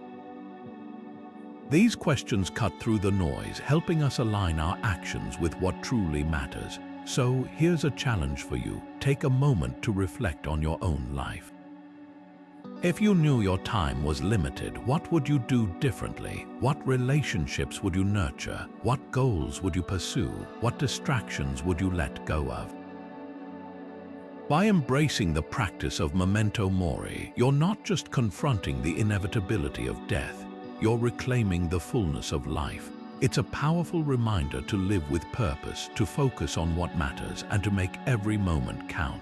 These questions cut through the noise, helping us align our actions with what truly matters. So here's a challenge for you. Take a moment to reflect on your own life. If you knew your time was limited, what would you do differently? What relationships would you nurture? What goals would you pursue? What distractions would you let go of? By embracing the practice of Memento Mori, you're not just confronting the inevitability of death, you're reclaiming the fullness of life. It's a powerful reminder to live with purpose, to focus on what matters, and to make every moment count.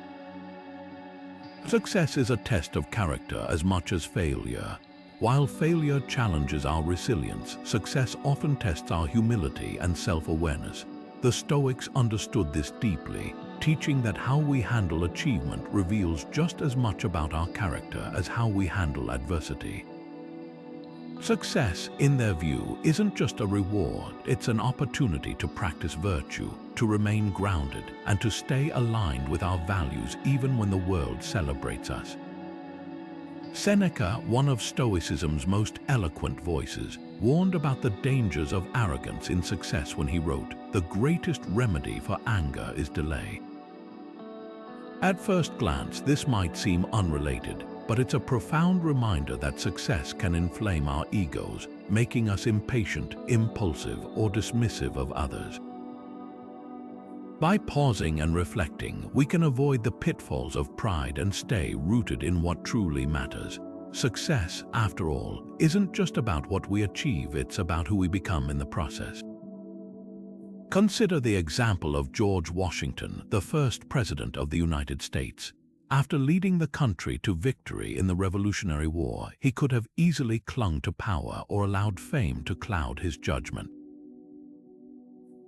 Success is a test of character as much as failure. While failure challenges our resilience, success often tests our humility and self-awareness. The Stoics understood this deeply, teaching that how we handle achievement reveals just as much about our character as how we handle adversity. Success, in their view, isn't just a reward, it's an opportunity to practice virtue, to remain grounded, and to stay aligned with our values even when the world celebrates us. Seneca, one of Stoicism's most eloquent voices, warned about the dangers of arrogance in success when he wrote, "The greatest remedy for anger is delay." At first glance, this might seem unrelated, but it's a profound reminder that success can inflame our egos, making us impatient, impulsive, or dismissive of others. By pausing and reflecting, we can avoid the pitfalls of pride and stay rooted in what truly matters. Success, after all, isn't just about what we achieve, it's about who we become in the process. Consider the example of George Washington, the first president of the United States. After leading the country to victory in the Revolutionary War, he could have easily clung to power or allowed fame to cloud his judgment.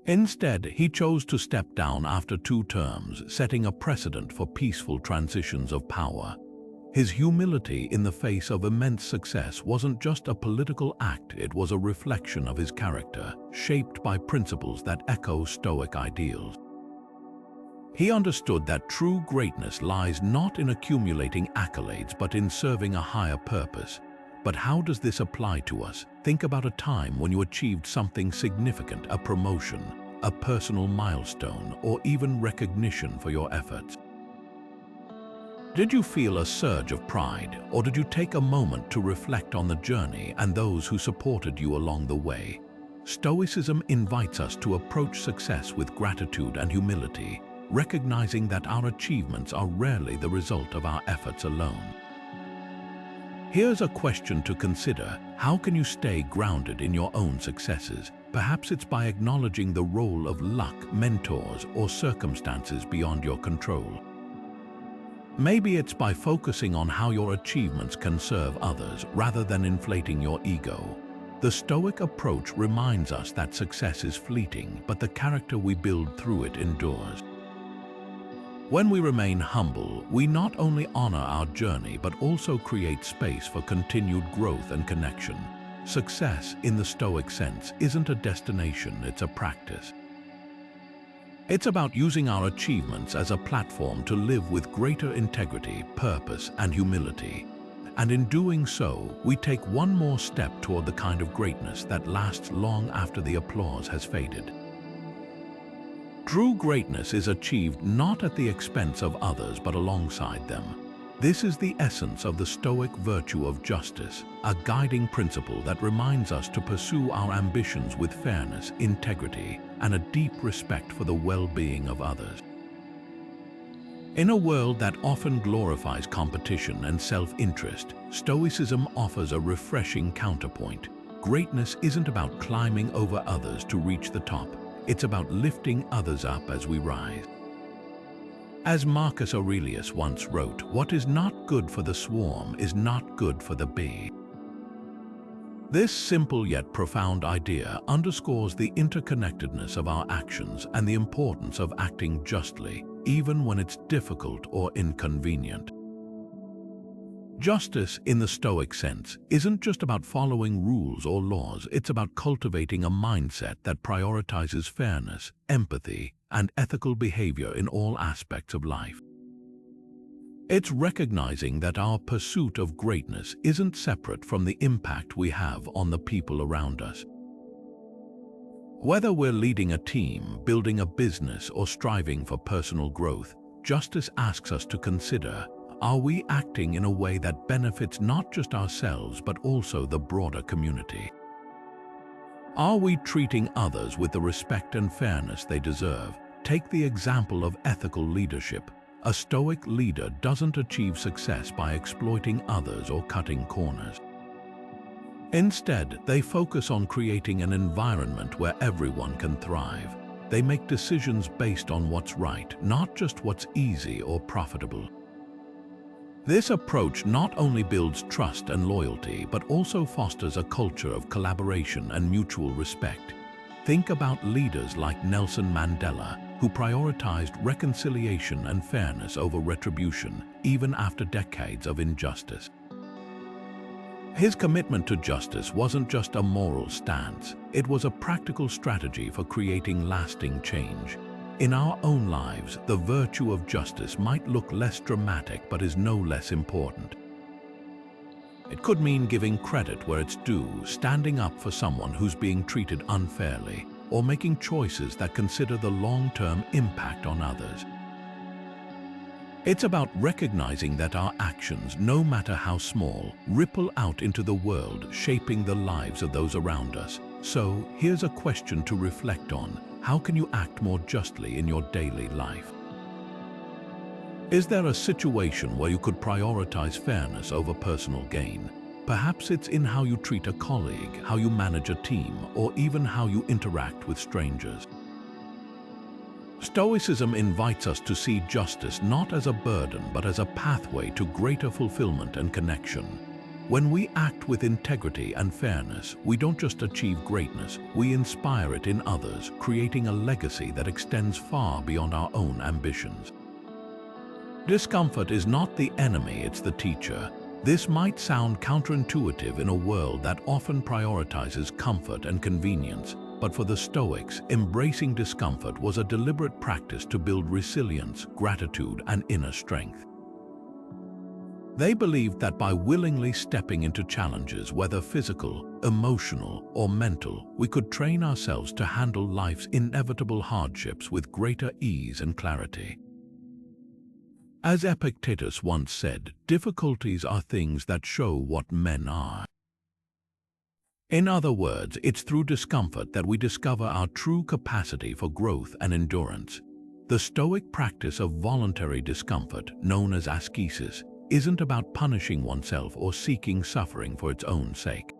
Instead, he chose to step down after 2 terms, setting a precedent for peaceful transitions of power. His humility in the face of immense success wasn't just a political act, it was a reflection of his character, shaped by principles that echo Stoic ideals. He understood that true greatness lies not in accumulating accolades but in serving a higher purpose. But how does this apply to us? Think about a time when you achieved something significant, a promotion, a personal milestone, or even recognition for your efforts. Did you feel a surge of pride, or did you take a moment to reflect on the journey and those who supported you along the way? Stoicism invites us to approach success with gratitude and humility, recognizing that our achievements are rarely the result of our efforts alone. Here's a question to consider. How can you stay grounded in your own successes? Perhaps it's by acknowledging the role of luck, mentors, or circumstances beyond your control. Maybe it's by focusing on how your achievements can serve others rather than inflating your ego. The Stoic approach reminds us that success is fleeting, but the character we build through it endures. When we remain humble, we not only honor our journey but also create space for continued growth and connection. Success, in the Stoic sense, isn't a destination, it's a practice. It's about using our achievements as a platform to live with greater integrity, purpose, and humility. And in doing so, we take one more step toward the kind of greatness that lasts long after the applause has faded. True greatness is achieved not at the expense of others but alongside them. This is the essence of the Stoic virtue of justice, a guiding principle that reminds us to pursue our ambitions with fairness, integrity, and a deep respect for the well-being of others. In a world that often glorifies competition and self-interest, Stoicism offers a refreshing counterpoint. Greatness isn't about climbing over others to reach the top. It's about lifting others up as we rise. As Marcus Aurelius once wrote, "What is not good for the swarm is not good for the bee." This simple yet profound idea underscores the interconnectedness of our actions and the importance of acting justly, even when it's difficult or inconvenient. Justice, in the Stoic sense, isn't just about following rules or laws, it's about cultivating a mindset that prioritizes fairness, empathy, and ethical behavior in all aspects of life. It's recognizing that our pursuit of greatness isn't separate from the impact we have on the people around us. Whether we're leading a team, building a business, or striving for personal growth, justice asks us to consider: are we acting in a way that benefits not just ourselves but also the broader community? Are we treating others with the respect and fairness they deserve? Take the example of ethical leadership. A Stoic leader doesn't achieve success by exploiting others or cutting corners. Instead, they focus on creating an environment where everyone can thrive. They make decisions based on what's right, not just what's easy or profitable. This approach not only builds trust and loyalty, but also fosters a culture of collaboration and mutual respect. Think about leaders like Nelson Mandela, who prioritized reconciliation and fairness over retribution, even after decades of injustice. His commitment to justice wasn't just a moral stance, it was a practical strategy for creating lasting change. In our own lives, the virtue of justice might look less dramatic but is no less important. It could mean giving credit where it's due, standing up for someone who's being treated unfairly, or making choices that consider the long-term impact on others. It's about recognizing that our actions, no matter how small, ripple out into the world, shaping the lives of those around us. So, here's a question to reflect on. How can you act more justly in your daily life? Is there a situation where you could prioritize fairness over personal gain? Perhaps it's in how you treat a colleague, how you manage a team, or even how you interact with strangers. Stoicism invites us to see justice not as a burden but as a pathway to greater fulfillment and connection. When we act with integrity and fairness, we don't just achieve greatness, we inspire it in others, creating a legacy that extends far beyond our own ambitions. Discomfort is not the enemy, it's the teacher. This might sound counterintuitive in a world that often prioritizes comfort and convenience, but for the Stoics, embracing discomfort was a deliberate practice to build resilience, gratitude, and inner strength. They believed that by willingly stepping into challenges, whether physical, emotional, or mental, we could train ourselves to handle life's inevitable hardships with greater ease and clarity. As Epictetus once said, difficulties are things that show what men are. In other words, it's through discomfort that we discover our true capacity for growth and endurance. The Stoic practice of voluntary discomfort, known as ascesis, isn't about punishing oneself or seeking suffering for its own sake.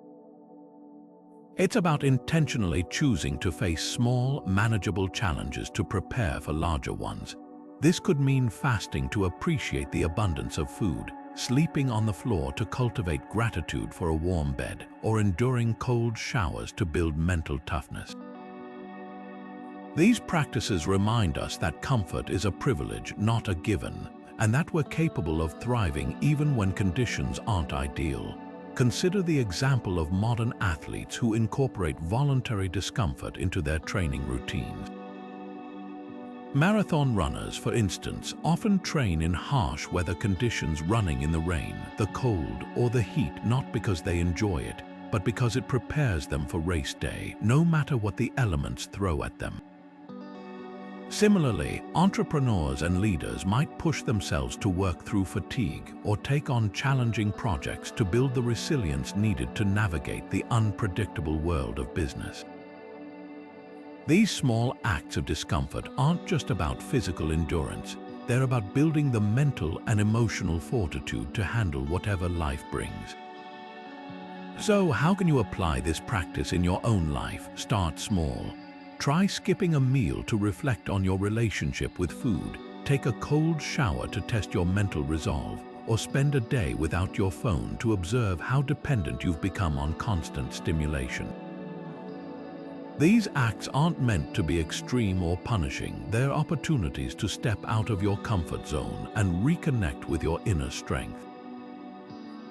It's about intentionally choosing to face small, manageable challenges to prepare for larger ones. This could mean fasting to appreciate the abundance of food, sleeping on the floor to cultivate gratitude for a warm bed, or enduring cold showers to build mental toughness. These practices remind us that comfort is a privilege, not a given, and that we're capable of thriving even when conditions aren't ideal. Consider the example of modern athletes who incorporate voluntary discomfort into their training routines. Marathon runners, for instance, often train in harsh weather conditions, running in the rain, the cold, or the heat, not because they enjoy it, but because it prepares them for race day, no matter what the elements throw at them. Similarly, entrepreneurs and leaders might push themselves to work through fatigue or take on challenging projects to build the resilience needed to navigate the unpredictable world of business. These small acts of discomfort aren't just about physical endurance, they're about building the mental and emotional fortitude to handle whatever life brings. So, how can you apply this practice in your own life? Start small. Try skipping a meal to reflect on your relationship with food, take a cold shower to test your mental resolve, or spend a day without your phone to observe how dependent you've become on constant stimulation. These acts aren't meant to be extreme or punishing, they're opportunities to step out of your comfort zone and reconnect with your inner strength.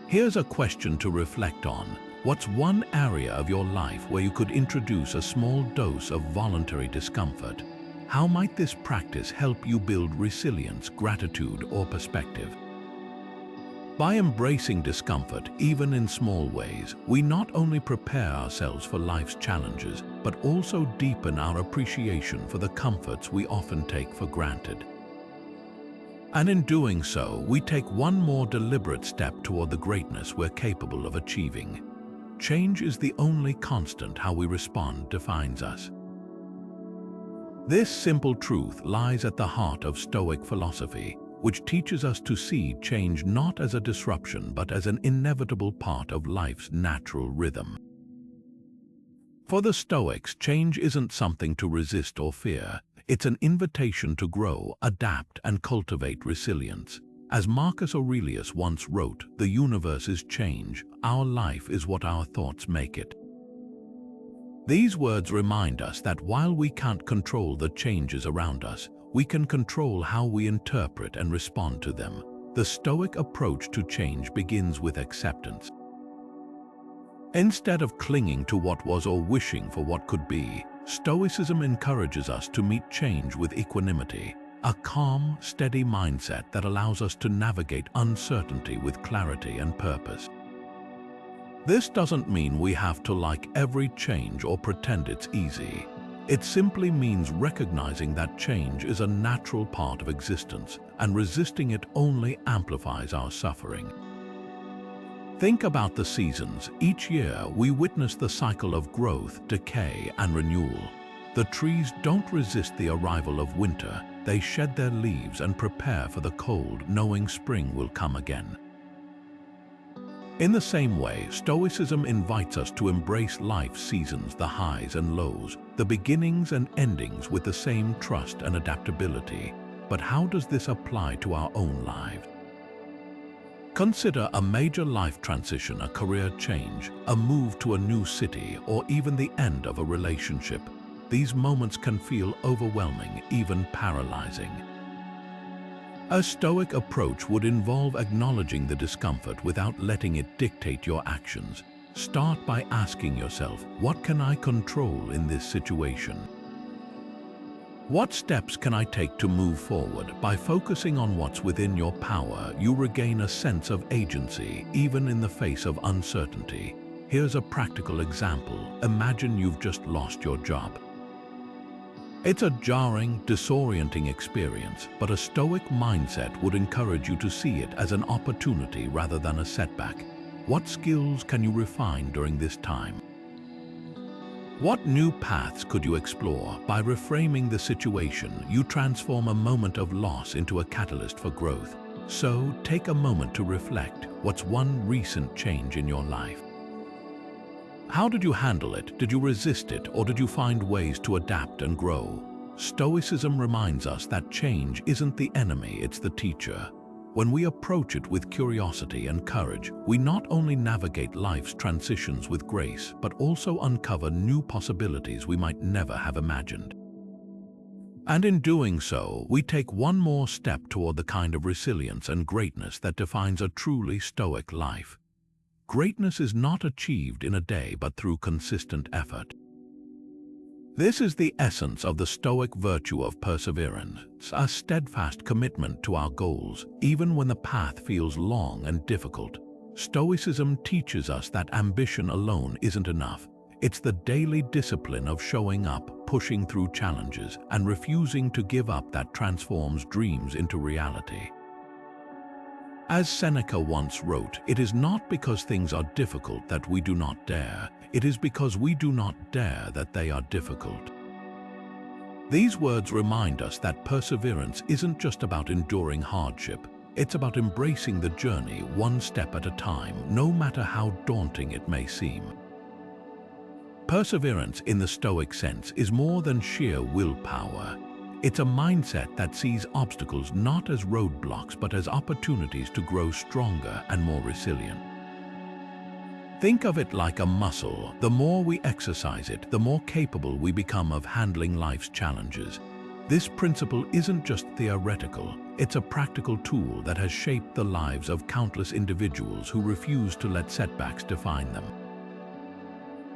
Here's a question to reflect on. What's one area of your life where you could introduce a small dose of voluntary discomfort? How might this practice help you build resilience, gratitude, or perspective? By embracing discomfort, even in small ways, we not only prepare ourselves for life's challenges, but also deepen our appreciation for the comforts we often take for granted. And in doing so, we take one more deliberate step toward the greatness we're capable of achieving. Change is the only constant. How we respond defines us. This simple truth lies at the heart of Stoic philosophy, which teaches us to see change not as a disruption but as an inevitable part of life's natural rhythm. For the Stoics, change isn't something to resist or fear. It's an invitation to grow, adapt, and cultivate resilience. As Marcus Aurelius once wrote, "The universe is change, our life is what our thoughts make it." These words remind us that while we can't control the changes around us, we can control how we interpret and respond to them. The Stoic approach to change begins with acceptance. Instead of clinging to what was or wishing for what could be, Stoicism encourages us to meet change with equanimity, a calm, steady mindset that allows us to navigate uncertainty with clarity and purpose. This doesn't mean we have to like every change or pretend it's easy. It simply means recognizing that change is a natural part of existence, and resisting it only amplifies our suffering. Think about the seasons. Each year, we witness the cycle of growth, decay, and renewal. The trees don't resist the arrival of winter. They shed their leaves and prepare for the cold, knowing spring will come again. In the same way, Stoicism invites us to embrace life's seasons, the highs and lows, the beginnings and endings, with the same trust and adaptability. But how does this apply to our own lives? Consider a major life transition, a career change, a move to a new city, or even the end of a relationship. These moments can feel overwhelming, even paralyzing. A Stoic approach would involve acknowledging the discomfort without letting it dictate your actions. Start by asking yourself, what can I control in this situation? What steps can I take to move forward? By focusing on what's within your power, you regain a sense of agency, even in the face of uncertainty. Here's a practical example. Imagine you've just lost your job. It's a jarring, disorienting experience, but a Stoic mindset would encourage you to see it as an opportunity rather than a setback. What skills can you refine during this time? What new paths could you explore? By reframing the situation, you transform a moment of loss into a catalyst for growth. So, take a moment to reflect. What's one recent change in your life? How did you handle it? Did you resist it, or did you find ways to adapt and grow? Stoicism reminds us that change isn't the enemy, it's the teacher. When we approach it with curiosity and courage, we not only navigate life's transitions with grace, but also uncover new possibilities we might never have imagined. And in doing so, we take one more step toward the kind of resilience and greatness that defines a truly Stoic life. Greatness is not achieved in a day, but through consistent effort. This is the essence of the Stoic virtue of perseverance, a steadfast commitment to our goals, even when the path feels long and difficult. Stoicism teaches us that ambition alone isn't enough. It's the daily discipline of showing up, pushing through challenges, and refusing to give up that transforms dreams into reality. As Seneca once wrote, it is not because things are difficult that we do not dare, it is because we do not dare that they are difficult. These words remind us that perseverance isn't just about enduring hardship, it's about embracing the journey one step at a time, no matter how daunting it may seem. Perseverance in the Stoic sense is more than sheer willpower. It's a mindset that sees obstacles not as roadblocks but as opportunities to grow stronger and more resilient. Think of it like a muscle. The more we exercise it, the more capable we become of handling life's challenges. This principle isn't just theoretical, it's a practical tool that has shaped the lives of countless individuals who refuse to let setbacks define them.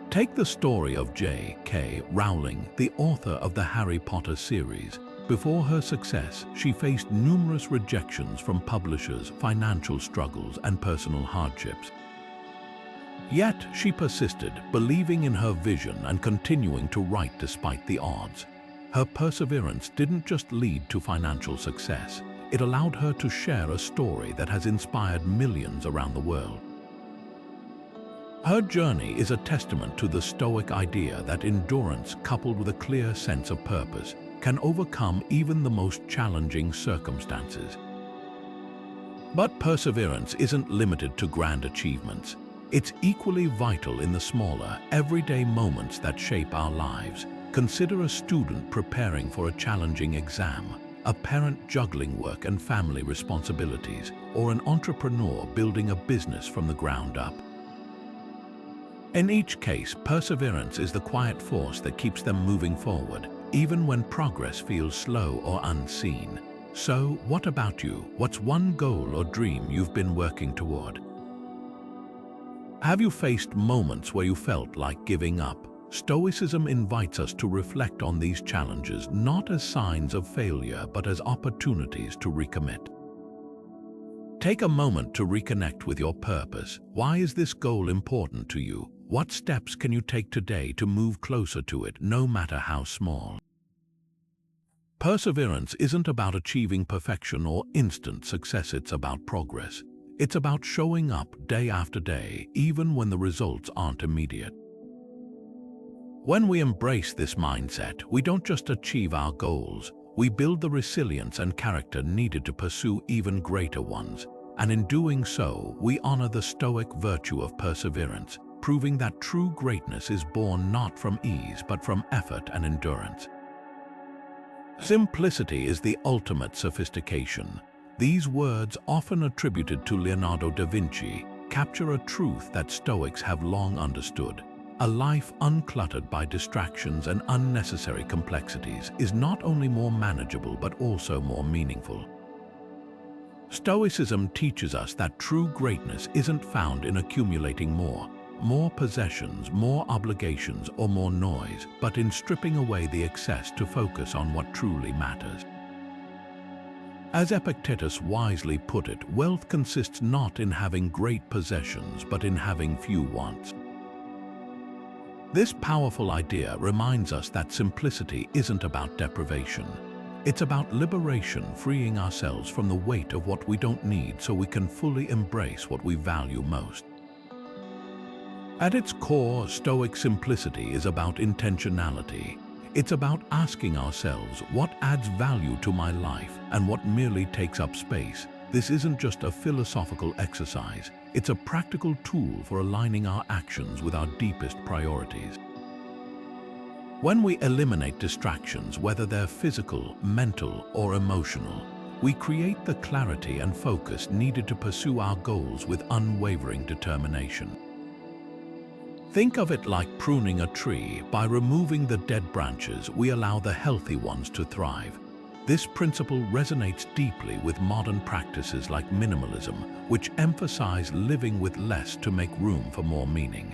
Take the story of J.K. Rowling, the author of the Harry Potter series. Before her success, she faced numerous rejections from publishers, financial struggles, and personal hardships. Yet, she persisted, believing in her vision and continuing to write despite the odds. Her perseverance didn't just lead to financial success, it allowed her to share a story that has inspired millions around the world. Her journey is a testament to the Stoic idea that endurance, coupled with a clear sense of purpose, can overcome even the most challenging circumstances. But perseverance isn't limited to grand achievements. It's equally vital in the smaller, everyday moments that shape our lives. Consider a student preparing for a challenging exam, a parent juggling work and family responsibilities, or an entrepreneur building a business from the ground up. In each case, perseverance is the quiet force that keeps them moving forward, even when progress feels slow or unseen. So, what about you? What's one goal or dream you've been working toward? Have you faced moments where you felt like giving up? Stoicism invites us to reflect on these challenges not as signs of failure, but as opportunities to recommit. Take a moment to reconnect with your purpose. Why is this goal important to you? What steps can you take today to move closer to it, no matter how small? Perseverance isn't about achieving perfection or instant success, it's about progress. It's about showing up day after day, even when the results aren't immediate. When we embrace this mindset, we don't just achieve our goals, we build the resilience and character needed to pursue even greater ones. And in doing so, we honor the Stoic virtue of perseverance, proving that true greatness is born not from ease but from effort and endurance. Simplicity is the ultimate sophistication. These words, often attributed to Leonardo da Vinci, capture a truth that Stoics have long understood. A life uncluttered by distractions and unnecessary complexities is not only more manageable but also more meaningful. Stoicism teaches us that true greatness isn't found in accumulating more possessions, more obligations, or more noise, but in stripping away the excess to focus on what truly matters. As Epictetus wisely put it, wealth consists not in having great possessions, but in having few wants. This powerful idea reminds us that simplicity isn't about deprivation. It's about liberation, freeing ourselves from the weight of what we don't need so we can fully embrace what we value most. At its core, Stoic simplicity is about intentionality. It's about asking ourselves, what adds value to my life and what merely takes up space? This isn't just a philosophical exercise. It's a practical tool for aligning our actions with our deepest priorities. When we eliminate distractions, whether they're physical, mental, or emotional, we create the clarity and focus needed to pursue our goals with unwavering determination. Think of it like pruning a tree. By removing the dead branches, we allow the healthy ones to thrive. This principle resonates deeply with modern practices like minimalism, which emphasize living with less to make room for more meaning.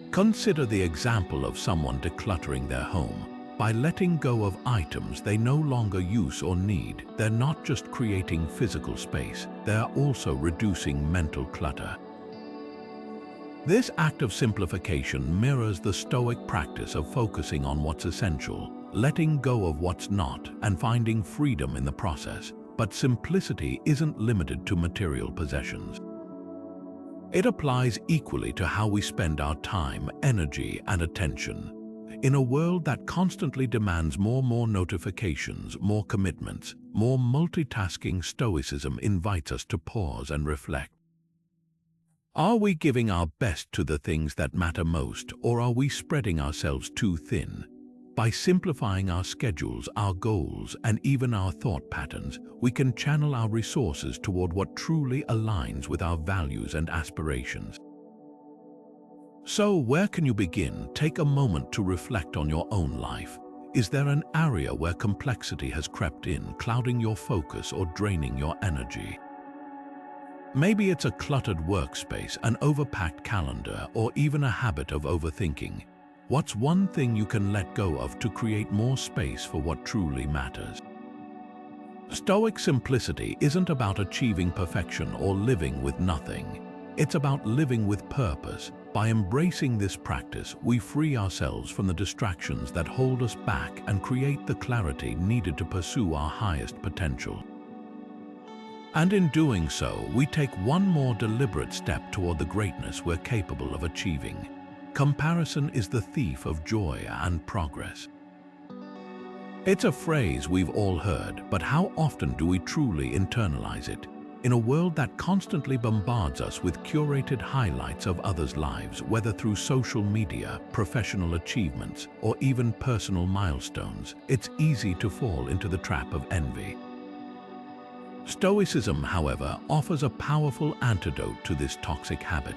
Consider the example of someone decluttering their home. By letting go of items they no longer use or need, they're not just creating physical space, they are also reducing mental clutter. This act of simplification mirrors the Stoic practice of focusing on what's essential, letting go of what's not, and finding freedom in the process. But simplicity isn't limited to material possessions. It applies equally to how we spend our time, energy, and attention. In a world that constantly demands more notifications, more commitments, more multitasking, Stoicism invites us to pause and reflect. Are we giving our best to the things that matter most, or are we spreading ourselves too thin? By simplifying our schedules, our goals, and even our thought patterns, we can channel our resources toward what truly aligns with our values and aspirations. So, where can you begin? Take a moment to reflect on your own life. Is there an area where complexity has crept in, clouding your focus or draining your energy? Maybe it's a cluttered workspace, an overpacked calendar, or even a habit of overthinking. What's one thing you can let go of to create more space for what truly matters? Stoic simplicity isn't about achieving perfection or living with nothing. It's about living with purpose. By embracing this practice, we free ourselves from the distractions that hold us back and create the clarity needed to pursue our highest potential. And in doing so, we take one more deliberate step toward the greatness we're capable of achieving. Comparison is the thief of joy and progress. It's a phrase we've all heard, but how often do we truly internalize it? In a world that constantly bombards us with curated highlights of others' lives, whether through social media, professional achievements, or even personal milestones, it's easy to fall into the trap of envy. Stoicism, however, offers a powerful antidote to this toxic habit.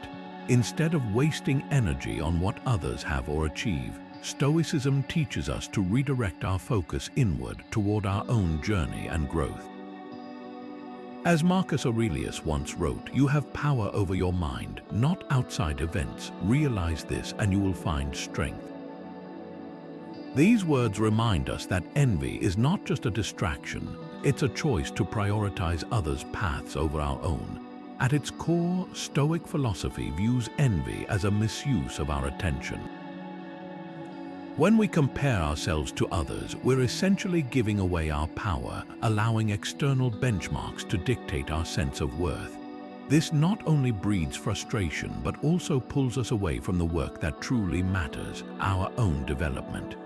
Instead of wasting energy on what others have or achieve, Stoicism teaches us to redirect our focus inward toward our own journey and growth. As Marcus Aurelius once wrote, "You have power over your mind, not outside events. Realize this and you will find strength." These words remind us that envy is not just a distraction, it's a choice to prioritize others' paths over our own. At its core, Stoic philosophy views envy as a misuse of our attention. When we compare ourselves to others, we're essentially giving away our power, allowing external benchmarks to dictate our sense of worth. This not only breeds frustration, but also pulls us away from the work that truly matters, our own development.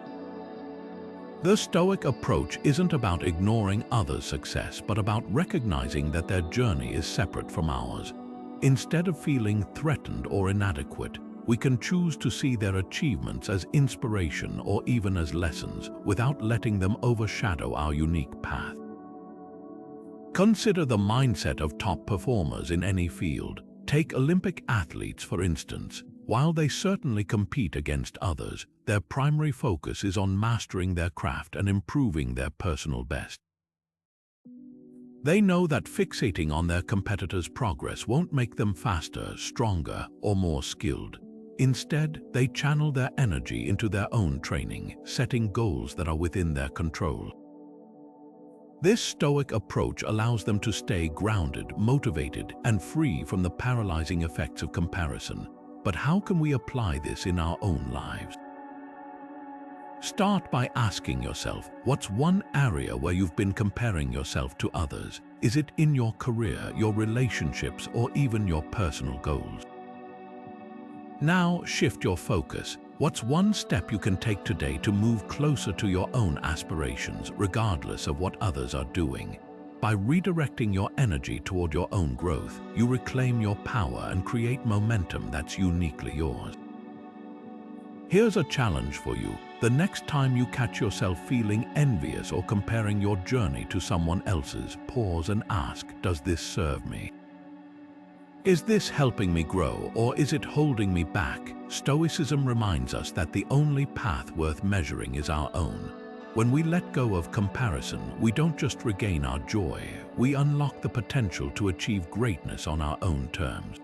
The Stoic approach isn't about ignoring others' success, but about recognizing that their journey is separate from ours. Instead of feeling threatened or inadequate, we can choose to see their achievements as inspiration or even as lessons, without letting them overshadow our unique path. Consider the mindset of top performers in any field. Take Olympic athletes, for instance. While they certainly compete against others, their primary focus is on mastering their craft and improving their personal best. They know that fixating on their competitors' progress won't make them faster, stronger, or more skilled. Instead, they channel their energy into their own training, setting goals that are within their control. This stoic approach allows them to stay grounded, motivated, and free from the paralyzing effects of comparison. But how can we apply this in our own lives? Start by asking yourself, what's one area where you've been comparing yourself to others? Is it in your career, your relationships, or even your personal goals? Now shift your focus. What's one step you can take today to move closer to your own aspirations, regardless of what others are doing? By redirecting your energy toward your own growth, you reclaim your power and create momentum that's uniquely yours. Here's a challenge for you. The next time you catch yourself feeling envious or comparing your journey to someone else's, pause and ask, does this serve me? Is this helping me grow, or is it holding me back? Stoicism reminds us that the only path worth measuring is our own. When we let go of comparison, we don't just regain our joy, we unlock the potential to achieve greatness on our own terms.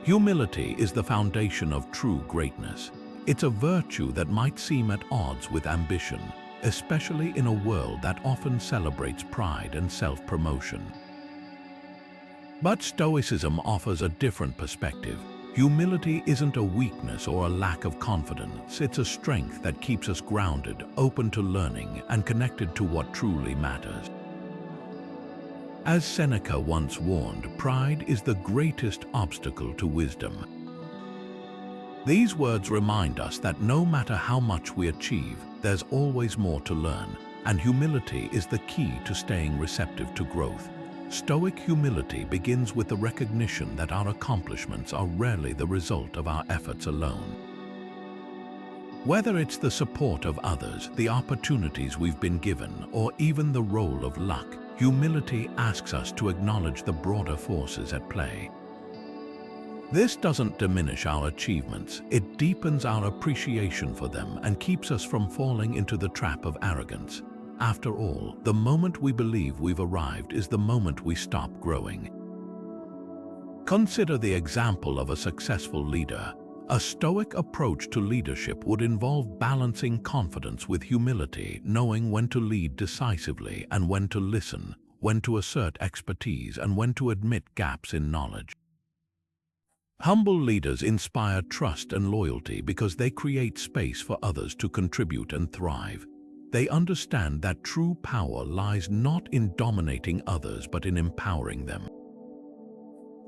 Humility is the foundation of true greatness. It's a virtue that might seem at odds with ambition, especially in a world that often celebrates pride and self-promotion. But Stoicism offers a different perspective. Humility isn't a weakness or a lack of confidence, it's a strength that keeps us grounded, open to learning, and connected to what truly matters. As Seneca once warned, pride is the greatest obstacle to wisdom. These words remind us that no matter how much we achieve, there's always more to learn, and humility is the key to staying receptive to growth. Stoic humility begins with the recognition that our accomplishments are rarely the result of our efforts alone. Whether it's the support of others, the opportunities we've been given, or even the role of luck, humility asks us to acknowledge the broader forces at play. This doesn't diminish our achievements, it deepens our appreciation for them and keeps us from falling into the trap of arrogance. After all, the moment we believe we've arrived is the moment we stop growing. Consider the example of a successful leader. A stoic approach to leadership would involve balancing confidence with humility, knowing when to lead decisively and when to listen, when to assert expertise and when to admit gaps in knowledge. Humble leaders inspire trust and loyalty because they create space for others to contribute and thrive. They understand that true power lies not in dominating others but in empowering them.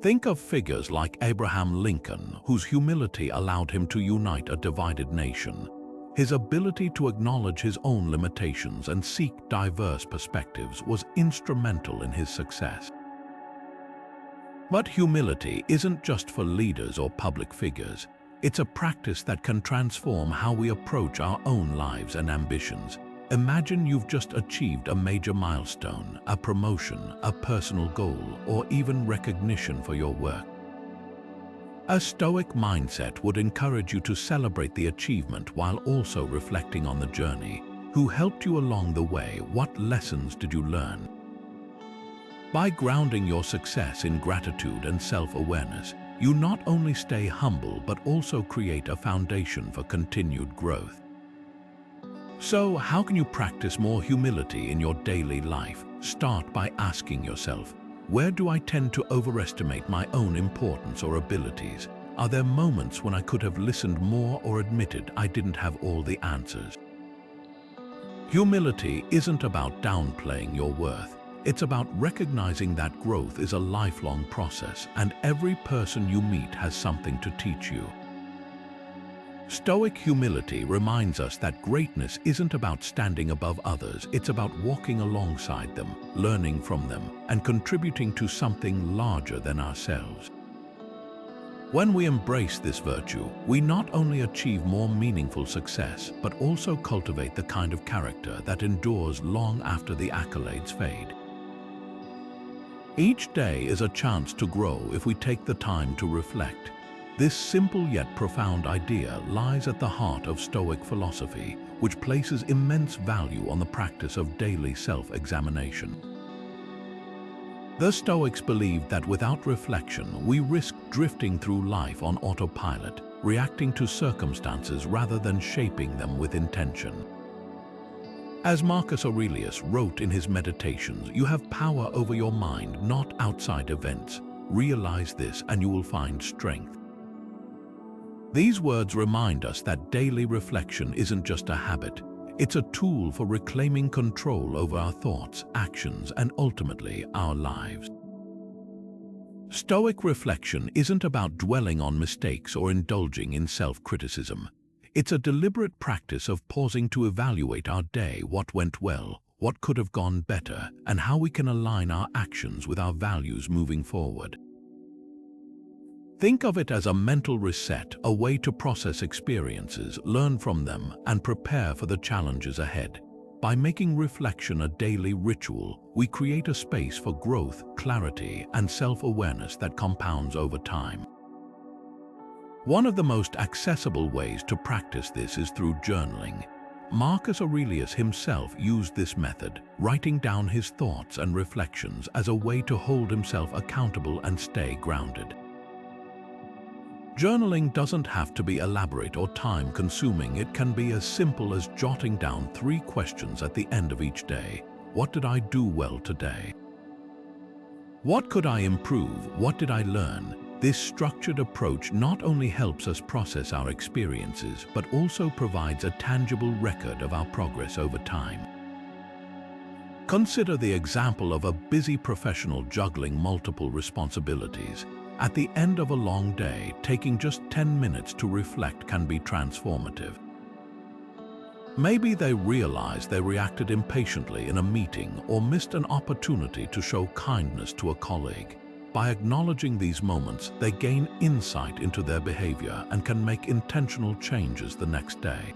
Think of figures like Abraham Lincoln, whose humility allowed him to unite a divided nation. His ability to acknowledge his own limitations and seek diverse perspectives was instrumental in his success. But humility isn't just for leaders or public figures. It's a practice that can transform how we approach our own lives and ambitions. Imagine you've just achieved a major milestone, a promotion, a personal goal, or even recognition for your work. A stoic mindset would encourage you to celebrate the achievement while also reflecting on the journey. Who helped you along the way? What lessons did you learn? By grounding your success in gratitude and self-awareness, you not only stay humble but also create a foundation for continued growth. So, how can you practice more humility in your daily life? Start by asking yourself, where do I tend to overestimate my own importance or abilities? Are there moments when I could have listened more or admitted I didn't have all the answers? Humility isn't about downplaying your worth. It's about recognizing that growth is a lifelong process and every person you meet has something to teach you. Stoic humility reminds us that greatness isn't about standing above others, it's about walking alongside them, learning from them, and contributing to something larger than ourselves. When we embrace this virtue, we not only achieve more meaningful success, but also cultivate the kind of character that endures long after the accolades fade. Each day is a chance to grow if we take the time to reflect. This simple yet profound idea lies at the heart of Stoic philosophy, which places immense value on the practice of daily self-examination. The Stoics believed that without reflection, we risk drifting through life on autopilot, reacting to circumstances rather than shaping them with intention. As Marcus Aurelius wrote in his Meditations, you have power over your mind, not outside events. Realize this and you will find strength. These words remind us that daily reflection isn't just a habit. It's a tool for reclaiming control over our thoughts, actions, and ultimately our lives. Stoic reflection isn't about dwelling on mistakes or indulging in self-criticism. It's a deliberate practice of pausing to evaluate our day, what went well, what could have gone better, and how we can align our actions with our values moving forward. Think of it as a mental reset, a way to process experiences, learn from them, and prepare for the challenges ahead. By making reflection a daily ritual, we create a space for growth, clarity, and self-awareness that compounds over time. One of the most accessible ways to practice this is through journaling. Marcus Aurelius himself used this method, writing down his thoughts and reflections as a way to hold himself accountable and stay grounded. Journaling doesn't have to be elaborate or time-consuming. It can be as simple as jotting down 3 questions at the end of each day. What did I do well today? What could I improve? What did I learn? This structured approach not only helps us process our experiences, but also provides a tangible record of our progress over time. Consider the example of a busy professional juggling multiple responsibilities. At the end of a long day, taking just 10 minutes to reflect can be transformative. Maybe they realized they reacted impatiently in a meeting or missed an opportunity to show kindness to a colleague. By acknowledging these moments, they gain insight into their behavior and can make intentional changes the next day.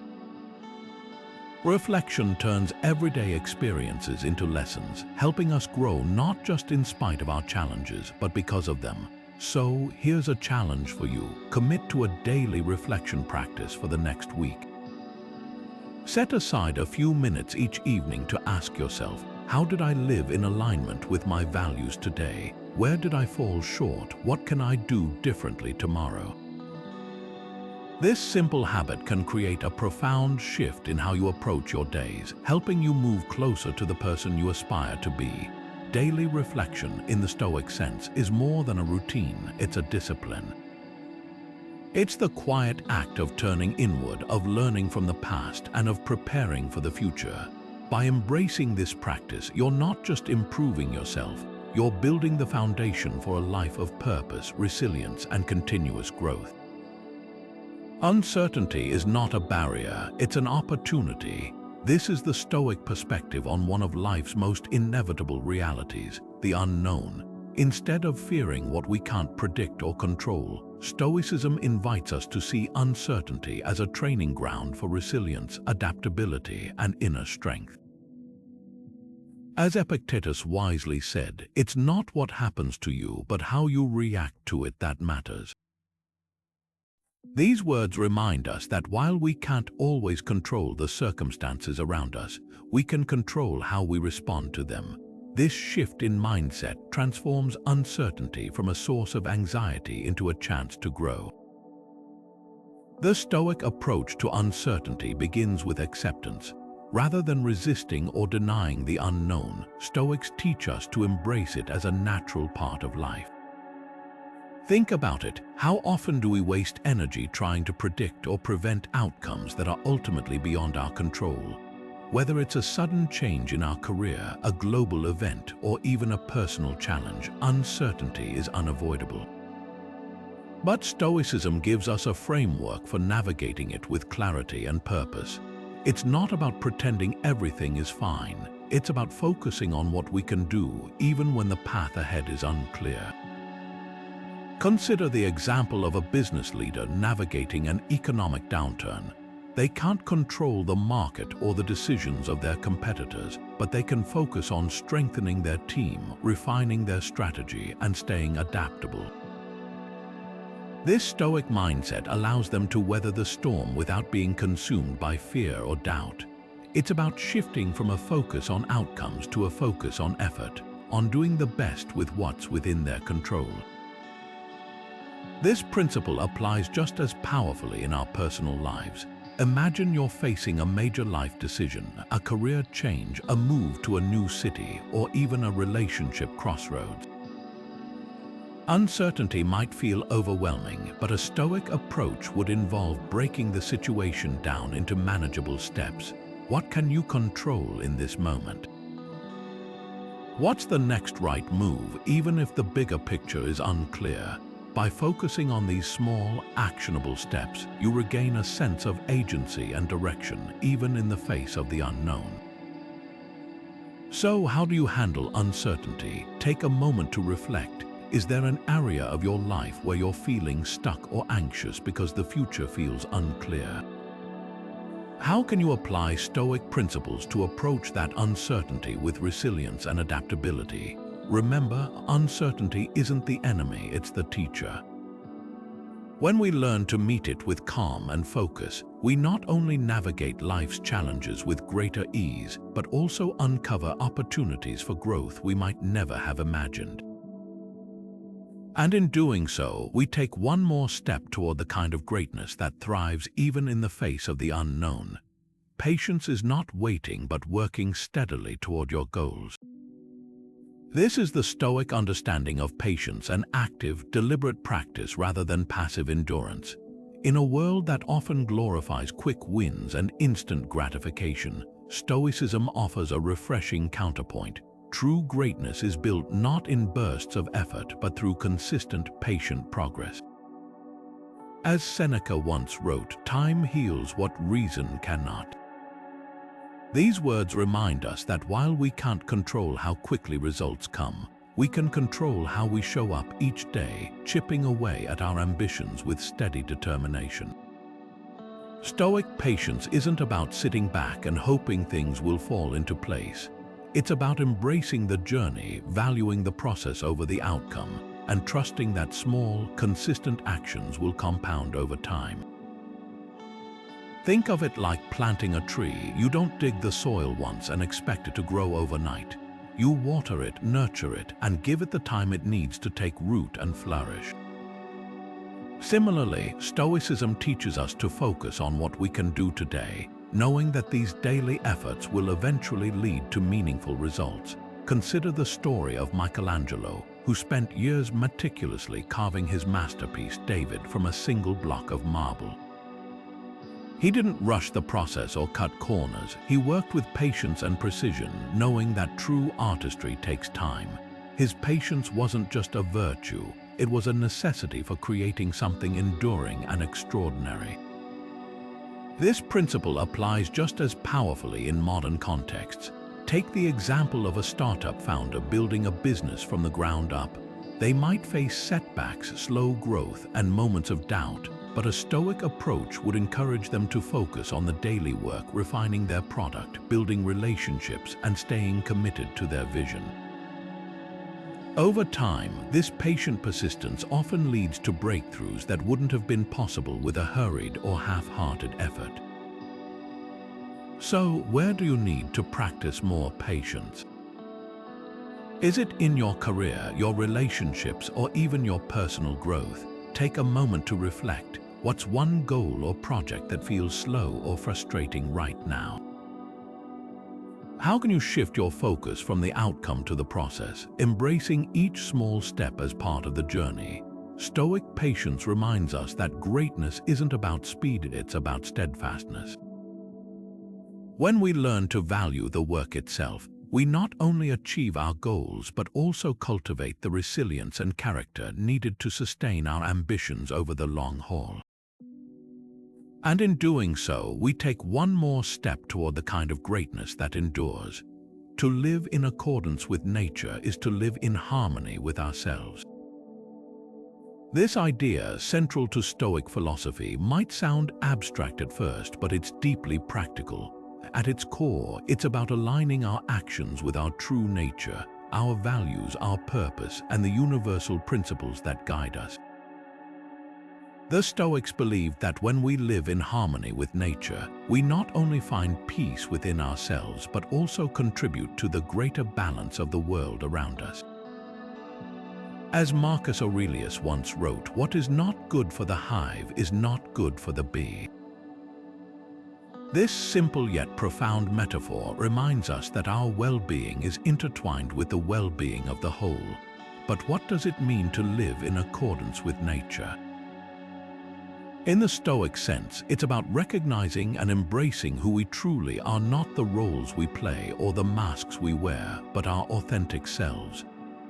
Reflection turns everyday experiences into lessons, helping us grow not just in spite of our challenges, but because of them. So, here's a challenge for you. Commit to a daily reflection practice for the next week. Set aside a few minutes each evening to ask yourself, how did I live in alignment with my values today? Where did I fall short? What can I do differently tomorrow? This simple habit can create a profound shift in how you approach your days, helping you move closer to the person you aspire to be. Daily reflection, in the Stoic sense, is more than a routine, it's a discipline. It's the quiet act of turning inward, of learning from the past, and of preparing for the future. By embracing this practice, you're not just improving yourself, you're building the foundation for a life of purpose, resilience, and continuous growth. Uncertainty is not a barrier, it's an opportunity. This is the Stoic perspective on one of life's most inevitable realities, the unknown. Instead of fearing what we can't predict or control, Stoicism invites us to see uncertainty as a training ground for resilience, adaptability, and inner strength. As Epictetus wisely said, it's not what happens to you, but how you react to it that matters. These words remind us that while we can't always control the circumstances around us, we can control how we respond to them. This shift in mindset transforms uncertainty from a source of anxiety into a chance to grow. The Stoic approach to uncertainty begins with acceptance. Rather than resisting or denying the unknown, Stoics teach us to embrace it as a natural part of life. Think about it. How often do we waste energy trying to predict or prevent outcomes that are ultimately beyond our control? Whether it's a sudden change in our career, a global event, or even a personal challenge, uncertainty is unavoidable. But Stoicism gives us a framework for navigating it with clarity and purpose. It's not about pretending everything is fine. It's about focusing on what we can do, even when the path ahead is unclear. Consider the example of a business leader navigating an economic downturn. They can't control the market or the decisions of their competitors, but they can focus on strengthening their team, refining their strategy, and staying adaptable. This Stoic mindset allows them to weather the storm without being consumed by fear or doubt. It's about shifting from a focus on outcomes to a focus on effort, on doing the best with what's within their control. This principle applies just as powerfully in our personal lives. Imagine you're facing a major life decision, a career change, a move to a new city, or even a relationship crossroads. Uncertainty might feel overwhelming, but a Stoic approach would involve breaking the situation down into manageable steps. What can you control in this moment? What's the next right move, even if the bigger picture is unclear? By focusing on these small, actionable steps, you regain a sense of agency and direction, even in the face of the unknown. So, how do you handle uncertainty? Take a moment to reflect. Is there an area of your life where you're feeling stuck or anxious because the future feels unclear? How can you apply Stoic principles to approach that uncertainty with resilience and adaptability? Remember, uncertainty isn't the enemy, it's the teacher. When we learn to meet it with calm and focus, we not only navigate life's challenges with greater ease, but also uncover opportunities for growth we might never have imagined. And in doing so, we take one more step toward the kind of greatness that thrives even in the face of the unknown. Patience is not waiting but working steadily toward your goals. This is the Stoic understanding of patience, an active, deliberate practice rather than passive endurance. In a world that often glorifies quick wins and instant gratification, Stoicism offers a refreshing counterpoint. True greatness is built not in bursts of effort but through consistent, patient progress. As Seneca once wrote, "Time heals what reason cannot." These words remind us that while we can't control how quickly results come, we can control how we show up each day, chipping away at our ambitions with steady determination. Stoic patience isn't about sitting back and hoping things will fall into place. It's about embracing the journey, valuing the process over the outcome, and trusting that small, consistent actions will compound over time. Think of it like planting a tree. You don't dig the soil once and expect it to grow overnight. You water it, nurture it, and give it the time it needs to take root and flourish. Similarly, Stoicism teaches us to focus on what we can do today, knowing that these daily efforts will eventually lead to meaningful results. Consider the story of Michelangelo, who spent years meticulously carving his masterpiece, David, from a single block of marble. He didn't rush the process or cut corners. He worked with patience and precision, knowing that true artistry takes time. His patience wasn't just a virtue, it was a necessity for creating something enduring and extraordinary. This principle applies just as powerfully in modern contexts. Take the example of a startup founder building a business from the ground up. They might face setbacks, slow growth, and moments of doubt, but a Stoic approach would encourage them to focus on the daily work, refining their product, building relationships, and staying committed to their vision. Over time, this patient persistence often leads to breakthroughs that wouldn't have been possible with a hurried or half-hearted effort. So, where do you need to practice more patience? Is it in your career, your relationships, or even your personal growth? Take a moment to reflect. What's one goal or project that feels slow or frustrating right now? How can you shift your focus from the outcome to the process, embracing each small step as part of the journey? Stoic patience reminds us that greatness isn't about speed, it's about steadfastness. When we learn to value the work itself, we not only achieve our goals but also cultivate the resilience and character needed to sustain our ambitions over the long haul. And in doing so, we take one more step toward the kind of greatness that endures. To live in accordance with nature is to live in harmony with ourselves. This idea, central to Stoic philosophy, might sound abstract at first, but it's deeply practical. At its core, it's about aligning our actions with our true nature, our values, our purpose, and the universal principles that guide us. The Stoics believed that when we live in harmony with nature, we not only find peace within ourselves, but also contribute to the greater balance of the world around us. As Marcus Aurelius once wrote, "What is not good for the hive is not good for the bee." This simple yet profound metaphor reminds us that our well-being is intertwined with the well-being of the whole. But what does it mean to live in accordance with nature? In the Stoic sense, it's about recognizing and embracing who we truly are, not the roles we play or the masks we wear, but our authentic selves.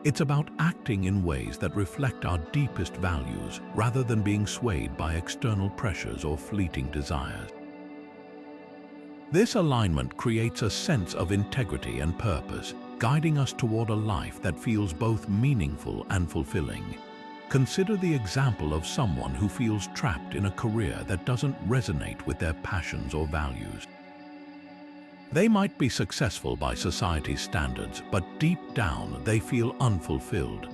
It's about acting in ways that reflect our deepest values, rather than being swayed by external pressures or fleeting desires. This alignment creates a sense of integrity and purpose, guiding us toward a life that feels both meaningful and fulfilling. Consider the example of someone who feels trapped in a career that doesn't resonate with their passions or values. They might be successful by society's standards, but deep down they feel unfulfilled.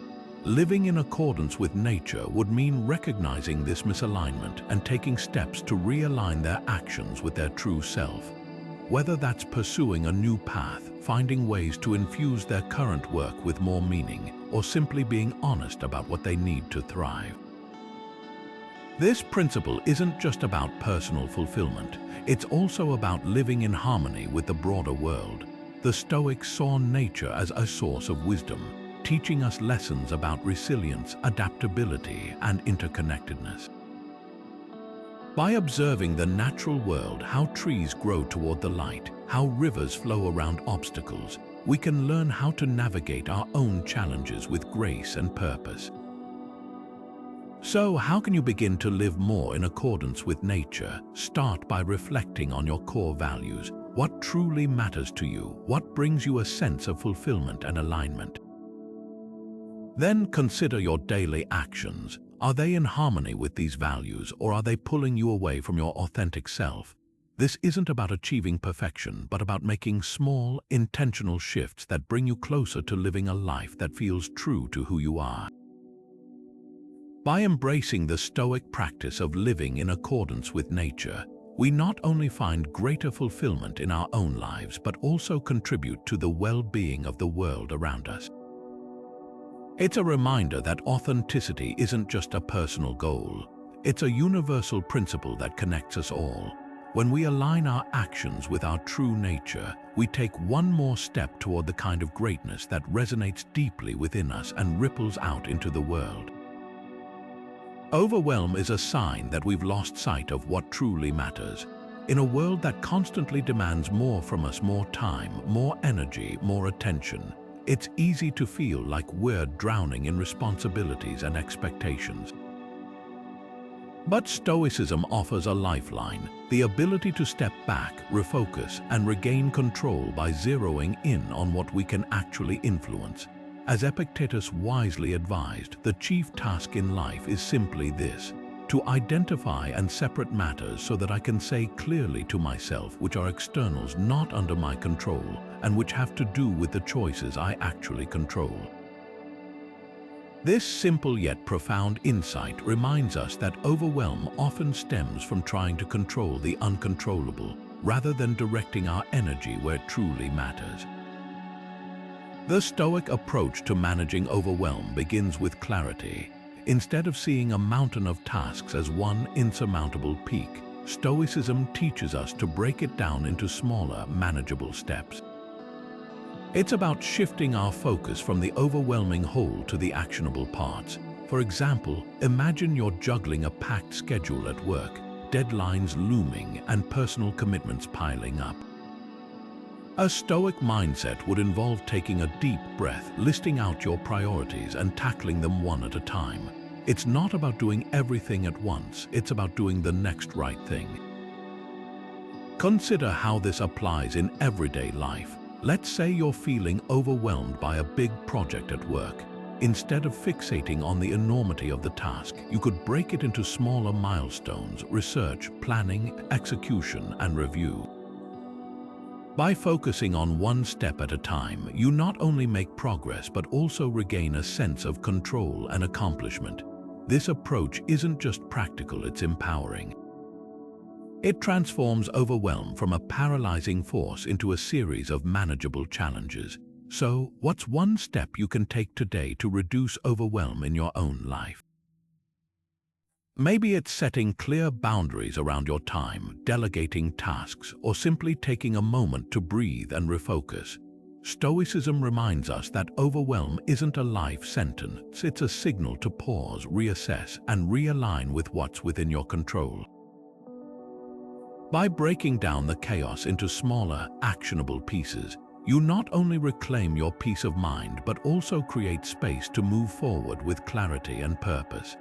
Living in accordance with nature would mean recognizing this misalignment and taking steps to realign their actions with their true self. Whether that's pursuing a new path, finding ways to infuse their current work with more meaning, or simply being honest about what they need to thrive. This principle isn't just about personal fulfillment, it's also about living in harmony with the broader world. The Stoics saw nature as a source of wisdom, teaching us lessons about resilience, adaptability, and interconnectedness. By observing the natural world, how trees grow toward the light, how rivers flow around obstacles, we can learn how to navigate our own challenges with grace and purpose. So, how can you begin to live more in accordance with nature? Start by reflecting on your core values. What truly matters to you? What brings you a sense of fulfillment and alignment? Then consider your daily actions. Are they in harmony with these values, or are they pulling you away from your authentic self? This isn't about achieving perfection, but about making small, intentional shifts that bring you closer to living a life that feels true to who you are. By embracing the Stoic practice of living in accordance with nature, we not only find greater fulfillment in our own lives, but also contribute to the well-being of the world around us. It's a reminder that authenticity isn't just a personal goal. It's a universal principle that connects us all. When we align our actions with our true nature, we take one more step toward the kind of greatness that resonates deeply within us and ripples out into the world. Overwhelm is a sign that we've lost sight of what truly matters. In a world that constantly demands more from us, more time, more energy, more attention, it's easy to feel like we're drowning in responsibilities and expectations. But Stoicism offers a lifeline, the ability to step back, refocus, and regain control by zeroing in on what we can actually influence. As Epictetus wisely advised, the chief task in life is simply this: to identify and separate matters so that I can say clearly to myself which are externals not under my control and which have to do with the choices I actually control. This simple yet profound insight reminds us that overwhelm often stems from trying to control the uncontrollable, rather than directing our energy where it truly matters. The Stoic approach to managing overwhelm begins with clarity. Instead of seeing a mountain of tasks as one insurmountable peak, Stoicism teaches us to break it down into smaller, manageable steps. It's about shifting our focus from the overwhelming whole to the actionable parts. For example, imagine you're juggling a packed schedule at work, deadlines looming, and personal commitments piling up. A Stoic mindset would involve taking a deep breath, listing out your priorities, and tackling them one at a time. It's not about doing everything at once, it's about doing the next right thing. Consider how this applies in everyday life. Let's say you're feeling overwhelmed by a big project at work. Instead of fixating on the enormity of the task, you could break it into smaller milestones: research, planning, execution, and review. By focusing on one step at a time, you not only make progress but also regain a sense of control and accomplishment. This approach isn't just practical, it's empowering. It transforms overwhelm from a paralyzing force into a series of manageable challenges. So, what's one step you can take today to reduce overwhelm in your own life? Maybe it's setting clear boundaries around your time, delegating tasks, or simply taking a moment to breathe and refocus. Stoicism reminds us that overwhelm isn't a life sentence, it's a signal to pause, reassess, and realign with what's within your control. By breaking down the chaos into smaller, actionable pieces, you not only reclaim your peace of mind but also create space to move forward with clarity and purpose.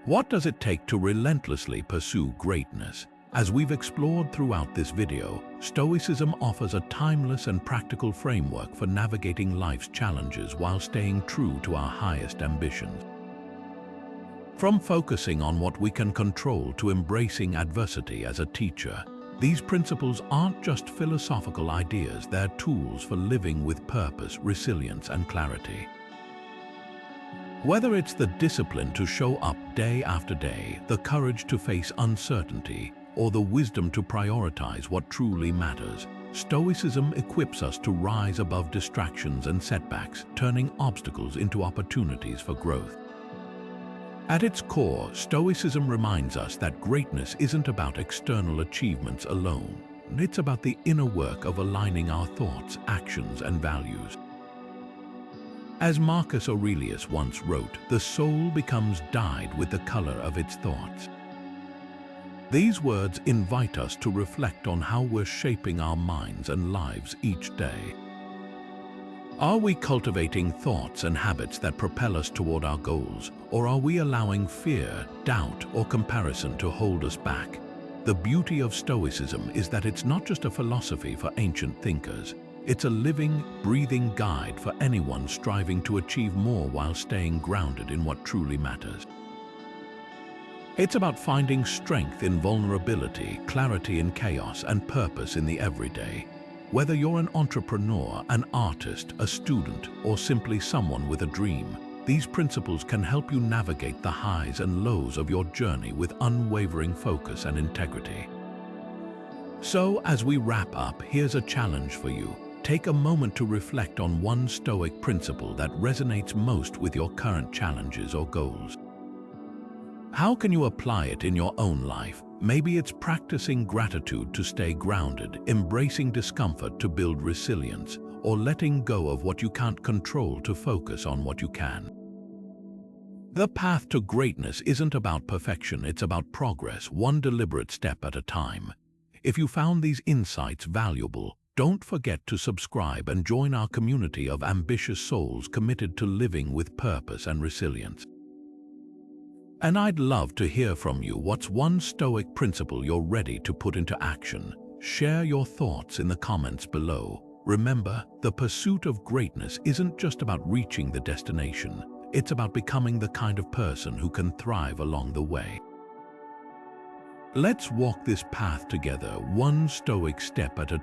What does it take to relentlessly pursue greatness? As we've explored throughout this video, Stoicism offers a timeless and practical framework for navigating life's challenges while staying true to our highest ambitions. From focusing on what we can control to embracing adversity as a teacher, these principles aren't just philosophical ideas, they're tools for living with purpose, resilience, and clarity. Whether it's the discipline to show up day after day, the courage to face uncertainty, or the wisdom to prioritize what truly matters, Stoicism equips us to rise above distractions and setbacks, turning obstacles into opportunities for growth. At its core, Stoicism reminds us that greatness isn't about external achievements alone. It's about the inner work of aligning our thoughts, actions, and values. As Marcus Aurelius once wrote, the soul becomes dyed with the color of its thoughts. These words invite us to reflect on how we're shaping our minds and lives each day. Are we cultivating thoughts and habits that propel us toward our goals, or are we allowing fear, doubt, or comparison to hold us back? The beauty of Stoicism is that it's not just a philosophy for ancient thinkers. It's a living, breathing guide for anyone striving to achieve more while staying grounded in what truly matters. It's about finding strength in vulnerability, clarity in chaos, and purpose in the everyday. Whether you're an entrepreneur, an artist, a student, or simply someone with a dream, these principles can help you navigate the highs and lows of your journey with unwavering focus and integrity. So, as we wrap up, here's a challenge for you. Take a moment to reflect on one Stoic principle that resonates most with your current challenges or goals. How can you apply it in your own life? Maybe it's practicing gratitude to stay grounded, embracing discomfort to build resilience, or letting go of what you can't control to focus on what you can. The path to greatness isn't about perfection, it's about progress, one deliberate step at a time. If you found these insights valuable, don't forget to subscribe and join our community of ambitious souls committed to living with purpose and resilience. And I'd love to hear from you. What's one Stoic principle you're ready to put into action? Share your thoughts in the comments below. Remember, the pursuit of greatness isn't just about reaching the destination. It's about becoming the kind of person who can thrive along the way. Let's walk this path together, one Stoic step at a